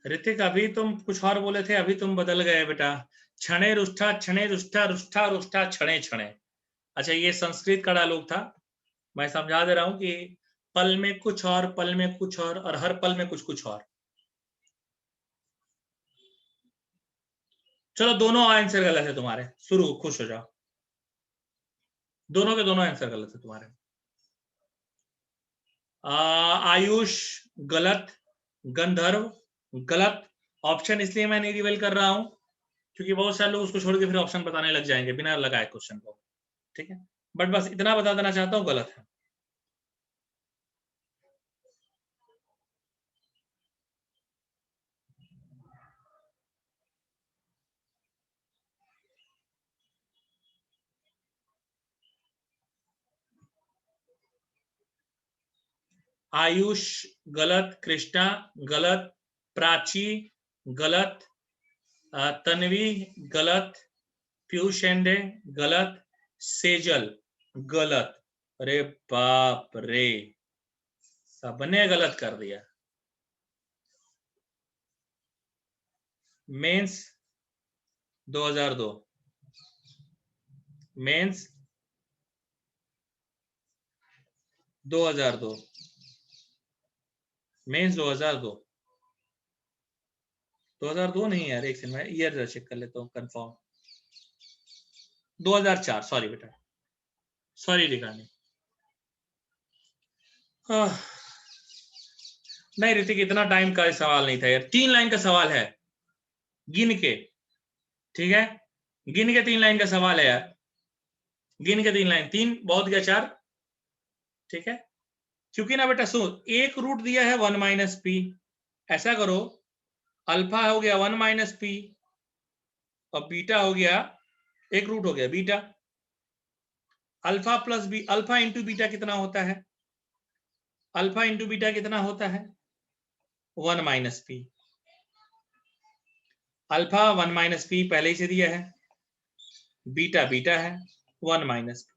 ऋतिक अभी तुम कुछ और बोले थे, अभी तुम बदल गए बेटा। क्षणे रुष्ठा, क्षणे रुष्ठा, रुष्ठा रुष्ठा, क्षणे क्षणे। अच्छा, ये संस्कृत का डायलॉग था, मैं समझा दे रहा हूं कि पल में कुछ और, पल में कुछ और हर पल में कुछ कुछ और। चलो दोनों आंसर गलत है तुम्हारे, शुरू खुश हो जाओ। दोनों के दोनों आंसर गलत है तुम्हारे। आयुष गलत, गंधर्व गलत। ऑप्शन इसलिए मैं नहीं रिवील कर रहा हूं क्योंकि बहुत सारे लोग उसको छोड़ के फिर ऑप्शन बताने लग जाएंगे बिना लगाए क्वेश्चन को, ठीक है। बट बस इतना बता देना चाहता हूं, गलत है। आयुष गलत, कृष्णा गलत, प्राची गलत, तन्वी गलत, पीयूष शेंडे गलत, सेजल गलत। अरे बाप रे, सबने गलत कर दिया। मेंस 2002, मेंस 2002, मेंस 2002, 2002 नहीं यार, एक सेकंड मैं ईयर चेक कर लेता हूँ कंफर्म। 2004, सॉरी बेटा, सॉरी रिगानी। नहीं ऋतिक, इतना टाइम का सवाल नहीं था यार, 3 लाइन का सवाल है, गिन के, ठीक है, गिन के 3 लाइन का सवाल है यार, गिन के 3 लाइन, 3 बहुत गया, 4, ठीक है। क्योंकि ना बेटा सुन, एक रूट दिया है 1 माइनस पी, ऐसा करो, अल्फा हो गया 1 माइनस पी और बीटा हो गया, एक रूट हो गया beta. Alpha plus b, alpha into beta कितना होता है? अल्फा इंटू बीटा कितना होता है? 1 minus P. Alpha 1 minus P पहले ही से दिया है, बीटा बीटा है 1 माइनस पी।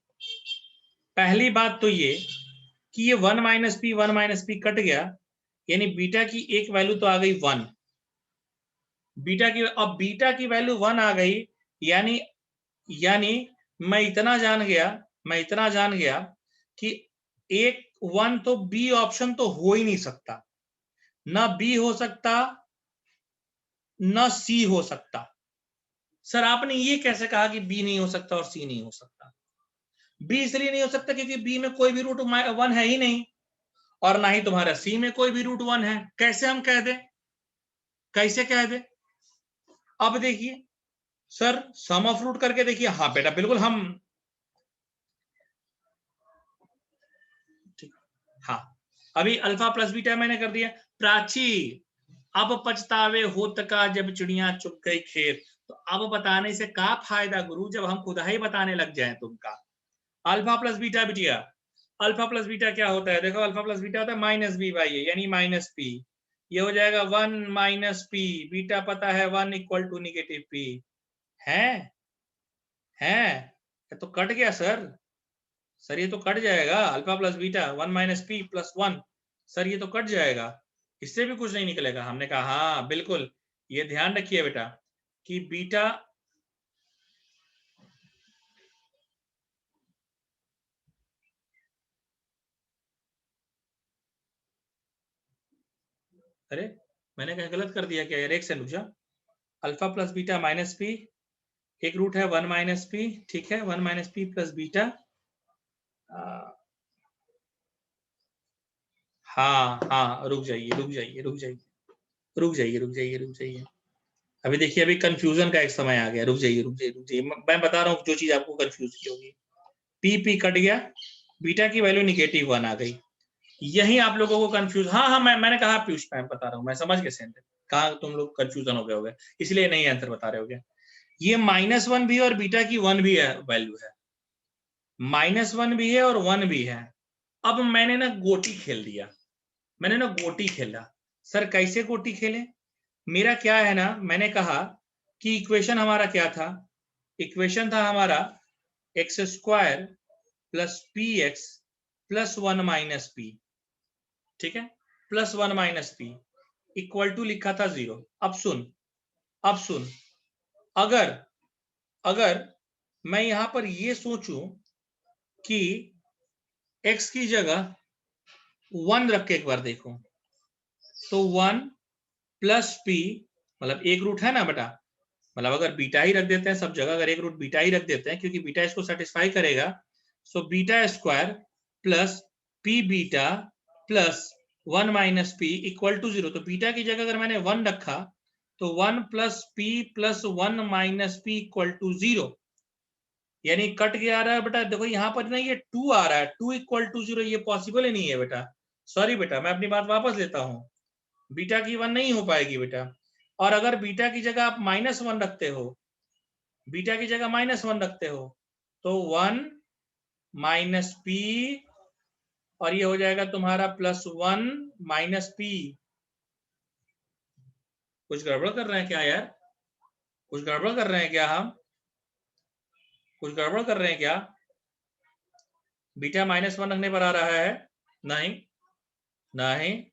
पहली बात तो ये कि ये 1 माइनस पी कट गया, यानी बीटा की एक वैल्यू तो आ गई 1, बीटा की, अब बीटा की वैल्यू 1 आ गई, यानी यानी मैं इतना जान गया कि एक 1 तो बी ऑप्शन तो हो ही नहीं सकता, ना बी हो सकता ना सी हो सकता। सर आपने ये कैसे कहा कि बी नहीं हो सकता और सी नहीं हो सकता? बी इसलिए नहीं हो सकता क्योंकि बी में कोई भी रूट 1 है ही नहीं, और ना ही तुम्हारा सी में कोई भी रूट 1 है। कैसे हम कह दें, कैसे कह दें? अब देखिए सर, सम ऑफ रूट करके देखिए। हाँ बेटा बिल्कुल, हम हाँ, अभी अल्फा प्लस बीटा मैंने कर दिया। प्राची, अब पछतावे होत का जब चिड़िया चुग गई खेत, तो अब बताने से का फायदा गुरु, जब हम खुद ही बताने लग जाए तुमका। अल्फा प्लस बीटा बिटिया, अल्फा प्लस बीटा क्या होता है? देखो अल्फा प्लस बीटा होता है माइनस बी बाई ए, यानी माइनस पी। ये हो जाएगा 1 माइनस पी, बीटा पता है 1 इक्वल टू निगेटिव पी। है तो कट गया सर, सर ये तो कट जाएगा, alpha plus beta 1 minus P plus 1, sir ये तो कट जाएगा, इससे भी कुछ नहीं निकलेगा। हमने कहा हाँ बिल्कुल, ये ध्यान रखिए बेटा कि बीटा, अरे मैंने कहीं गलत कर दिया क्या यार, एक से रुक जा। Alpha plus beta minus P, एक रूट है 1 माइनस पी, ठीक है, 1 माइनस पी प्लस बीटा। हाँ हाँ, रुक जाइए रुक जाइए रुक जाइए रुक जाइए रुक जाइए रुक जाइए। अभी देखिए, अभी कंफ्यूजन का एक समय आ गया, रुक जाइए रुक जाइए रुक जाइए, मैं बता रहा हूँ जो चीज आपको कंफ्यूज की होगी। पी पी कट गया, बीटा की वैल्यू -1 आ गई, यही आप लोगों को कंफ्यूज। हाँ हाँ, मैंने कहा पीयूष, मैं बता रहा हूँ, मैं समझ गया सेंटर, कहा तुम लोग कंफ्यूजन हो गए होगे, इसलिए नहीं आंसर बता रहे होगे। ये -1 भी और बीटा की 1 भी है, वैल्यू है, -1 भी है और 1 भी है। अब मैंने ना गोटी खेल दिया, मैंने ना गोटी खेला। सर कैसे गोटी खेले? मेरा क्या है ना, मैंने कहा कि इक्वेशन हमारा क्या था, इक्वेशन था हमारा x² plus p x plus 1 minus p, ठीक है, plus 1 minus p equal to लिखा था 0। अब सुन, अब सुन, अगर अगर मैं यहां पर ये सोचूं कि x की जगह 1 रख के एक बार देखो, तो 1 प्लस पी, मतलब एक रूट है ना बेटा, मतलब अगर बीटा ही रख देते हैं सब जगह, अगर एक रूट बीटा ही रख देते हैं क्योंकि बीटा इसको सेटिस्फाई करेगा, so beta square plus p beta plus 1 minus p equal to 0। तो बीटा की जगह अगर मैंने 1 रखा तो 1 plus p plus 1 minus p equal to 0, यानी कट के आ रहा है बेटा। देखो यहाँ पर ना ये 2 आ रहा है, 2 इक्वल टू 0, ये पॉसिबल ही नहीं है बेटा। सॉरी बेटा, मैं अपनी बात वापस लेता हूँ, बीटा की 1 नहीं हो पाएगी बेटा। और अगर बीटा की जगह आप -1 रखते हो, बीटा की जगह -1 रखते हो, तो 1 माइनस पी, और ये हो जाएगा तुम्हारा +1 माइनस पी। कुछ गड़बड़ कर रहे हैं क्या यार? कुछ गड़बड़ कर रहे हैं क्या हम? कुछ गड़बड़ कर रहे हैं क्या? बीटा -1 रखने पर आ रहा है? नहीं नहीं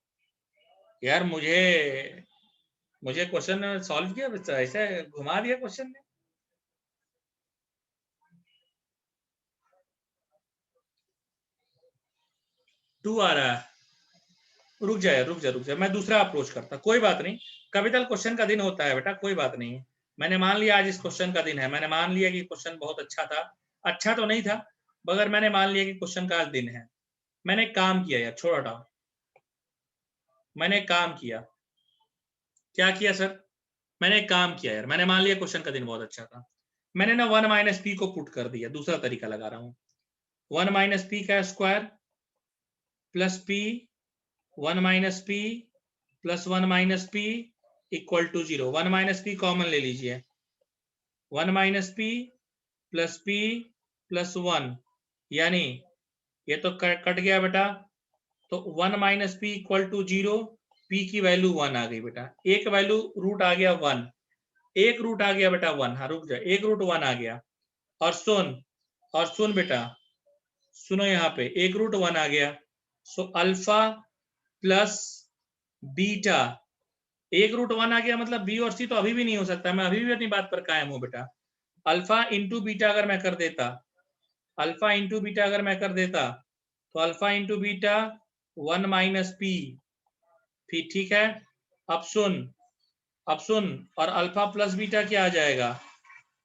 यार, मुझे क्वेश्चन सॉल्व किया, ऐसे घुमा दिया क्वेश्चन ने। टू आ रहा है, रुक जाए रुक जाए रुक जाए, मैं दूसरा अप्रोच करता, कोई बात नहीं। कविता क्वेश्चन का दिन होता है बेटा, कोई बात नहीं। मैंने मान लिया आज इस क्वेश्चन का दिन है, मैंने मान लिया कि क्वेश्चन बहुत अच्छा था, अच्छा तो नहीं था मगर मैंने मान लिया कि क्वेश्चन का आज दिन है। मैंने काम किया यार, छोड़ हटाओ, मैंने काम किया। क्या किया सर? मैंने काम किया यार, मैंने मान लिया क्वेश्चन का दिन बहुत अच्छा था। मैंने ना 1 माइनस पी को पुट कर दिया, दूसरा तरीका लगा रहा हूँ। 1 माइनस पी का square plus p, 1 minus P plus 1 minus p equal to 0। 1 minus p common ले लीजिए, 1 माइनस पी प्लस 1, यानी ये तो कट गया बेटा, तो 1 माइनस पी इक्वल टू 0, पी की वैल्यू 1 आ गई बेटा, एक वैल्यू रूट आ गया 1, एक रूट आ गया बेटा 1, हाँ रुक जाए, एक रूट 1 आ गया। और सुन बेटा, सुनो यहाँ पे एक रूट 1 आ गया, सो अल्फा प्लस बीटा, एक रूट 1 आ गया, मतलब बी और सी तो अभी भी नहीं हो सकता, मैं अभी भी अपनी बात पर कायम हूं बेटा। अल्फा इंटू बीटा अगर मैं कर देता, अल्फा इंटू बीटा अगर मैं कर देता, तो alpha into beta 1 minus P, फिर ठीक है। अब सुन, अब सुन, और अल्फा प्लस बीटा क्या आ जाएगा?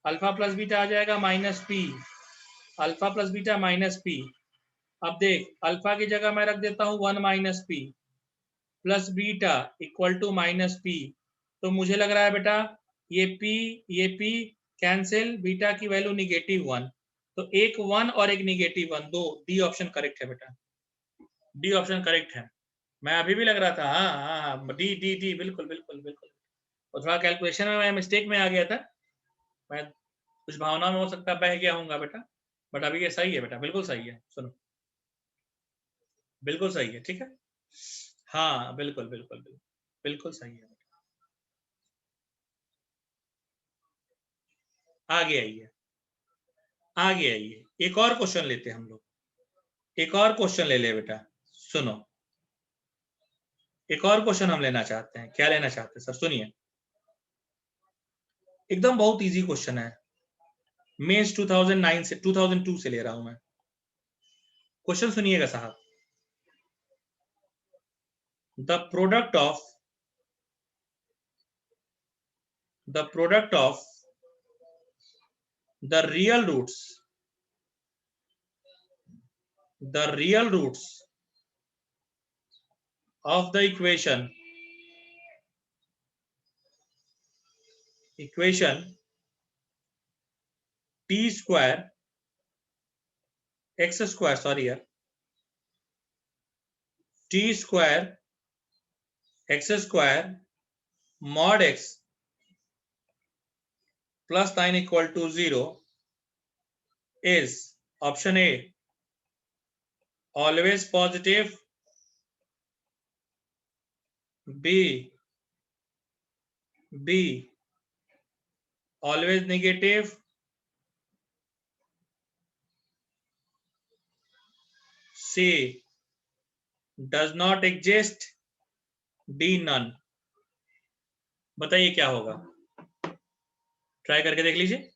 अल्फा प्लस बीटा आ जाएगा minus P, alpha plus beta minus P. अब देख, अल्फा की जगह मैं रख देता हूं 1 minus P plus beta equal to minus P, तो मुझे लग रहा है बेटा ये पी कैंसिल, बीटा की वैल्यू -1, तो एक 1 और एक -1, दो, डी ऑप्शन करेक्ट है बेटा, डी ऑप्शन करेक्ट है। मैं अभी भी लग रहा था, हाँ हाँ हाँ, डी डी डी, बिल्कुल बिल्कुल बिल्कुल। और थोड़ा कैलकुलेशन में मैं मिस्टेक में आ गया था, मैं कुछ भावना में हो सकता है बह गया हूँ बेटा, बट अभी ये सही है बेटा, बिल्कुल सही है, सुनो बिल्कुल सही है, ठीक है, हाँ बिल्कुल बिल्कुल बिल्कुल बिल्कुल सही है। आगे आइए, आगे आइए, एक और क्वेश्चन लेते हैं हम लोग, एक और क्वेश्चन ले ले बेटा, सुनो, एक और क्वेश्चन हम लेना चाहते हैं, क्या लेना चाहते हैं सर? सुनिए, एकदम बहुत इजी क्वेश्चन है, मेंस 2009 से 2002 से ले रहा हूं मैं। क्वेश्चन सुनिएगा साहब, the product of the product of the real roots of the equation t square x square, sorry here, t square x square mod x plus 9 equal to 0 is option A, always positive, B, always negative, C, does not exist, D, none। बताइए क्या होगा, try करके देख लीजिए।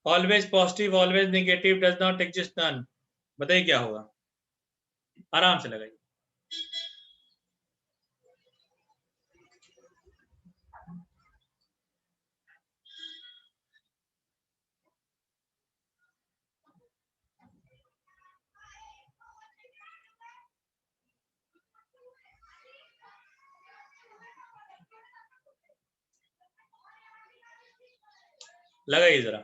Always positive, always negative, does not exist, none, बताइए क्या होगा, आराम से लगाइए। लगाइए जरा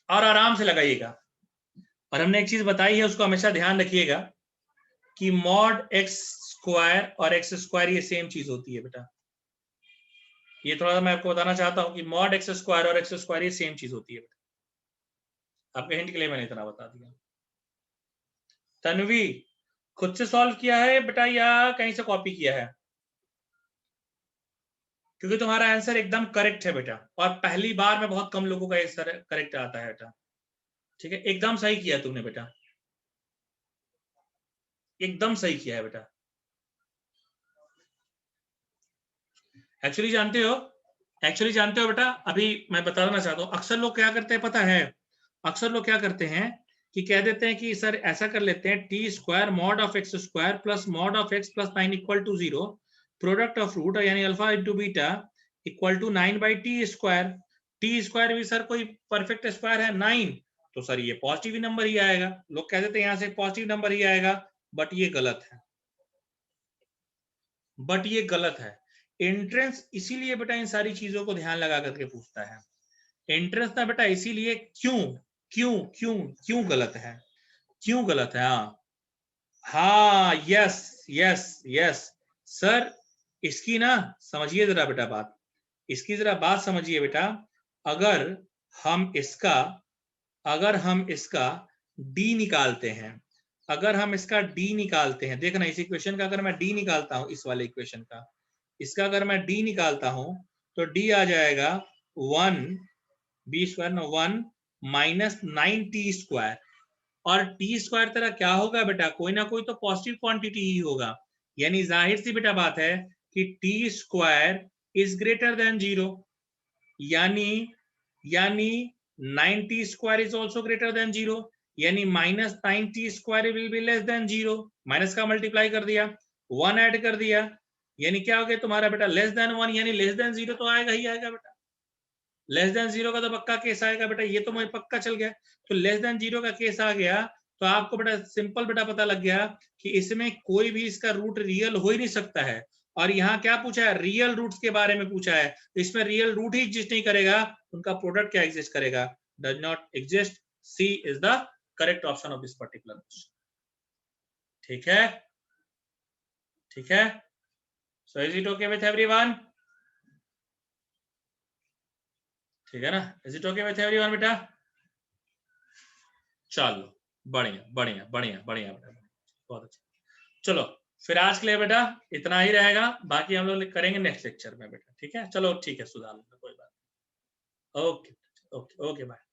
और आराम से लगाइएगा। और हमने एक चीज बताई है, उसको हमेशा ध्यान रखिएगा कि मॉड एक्स स्क्वायर और एक्स स्क्वायर ये सेम चीज होती है बेटा। ये थोड़ा सा मैं आपको बताना चाहता हूं कि मॉड एक्स स्क्वायर और एक्स स्क्वायर ये सेम चीज होती है बेटा। आपके हिंट के लिए मैंने इतना बता दिया। तन्वी, खुद से सॉल्व किया है बेटा या कहीं से कॉपी किया है? क्योंकि तुम्हारा आंसर एकदम करेक्ट है बेटा, और पहली बार में बहुत कम लोगों का आंसर करेक्ट आता है बेटा। ठीक है, एकदम सही किया तुमने बेटा, एकदम सही किया है बेटा। एक्चुअली जानते हो बेटा, अभी मैं बताना चाहता हूँ, अक्सर लोग क्या करते हैं पता है, अक्सर लोग क्या करते हैं कि कह देते हैं कि सर ऐसा कर लेते हैं, t square mod of x square plus mod of x plus 9 equal to 0, product of root यानी alpha into beta equal to 9 by t square. T square भी सर कोई परफेक्ट स्क्वायर है 9, तो सर ये पॉजिटिव नंबर ही आएगा। लोग कह देते हैं यहां से पॉजिटिव नंबर ही आएगा, बट ये गलत है, बट ये गलत है। एंट्रेंस इसीलिए बेटा इन सारी चीजों को ध्यान लगा करके पूछता है। एंट्रेंस ना बेटा इसीलिए, क्यों क्यों क्यों क्यों गलत है, क्यों गलत है? हाँ यस यस यस सर, इसकी ना समझिए जरा बेटा बात, इसकी जरा बात समझिए बेटा। अगर हम इसका डी निकालते हैं, अगर हम इसका डी निकालते हैं, देखना इस इक्वेशन का अगर मैं डी निकालता हूं, इस वाले इक्वेशन का, इसका अगर मैं डी निकालता हूं तो डी आ जाएगा 1 बी स्क्वायर ना 1 माइनस 9 टी स्क्वायर। और टी स्क्वायर तेरा क्या होगा बेटा, कोई ना कोई तो पॉजिटिव क्वांटिटी ही होगा, यानी जाहिर सी बेटा बात है कि T square is greater than 0, यानी 9t square is also greater than 0, यानी minus 9t square will be less than 0। Minus का मल्टीप्लाई कर दिया, 1 ऐड कर दिया, यानी क्या हो गया तुम्हारा बेटा लेस देन 1, यानी लेस देन 0 तो आएगा ही आएगा बेटा। लेस देन 0 का तो पक्का केस आएगा बेटा, ये तो मुझे पक्का चल गया। तो लेस देन 0 का केस आ गया तो आपको बेटा सिंपल बेटा पता लग गया कि इसमें कोई भी इसका रूट रियल हो ही नहीं सकता है। और यहाँ क्या पूछा है, रियल रूट्स के बारे में पूछा है, तो इसमें रियल रूट ही एग्जिस्ट नहीं करेगा, उनका प्रोडक्ट क्या एग्जिस्ट करेगा, does not exist. C is the correct option of this particular question. ठीक है, ठीक है, so is it okay with everyone? ठीक है ना, is it okay with everyone बेटा? चलो बढ़िया बढ़िया बढ़िया बढ़िया बेटा, बहुत अच्छा। चलो फिर आज के लिए बेटा इतना ही रहेगा, बाकी हम लोग करेंगे नेक्स्ट लेक्चर में बेटा। ठीक है, चलो ठीक है, सुधार लेना, कोई बात नहीं। Okay okay okay bye.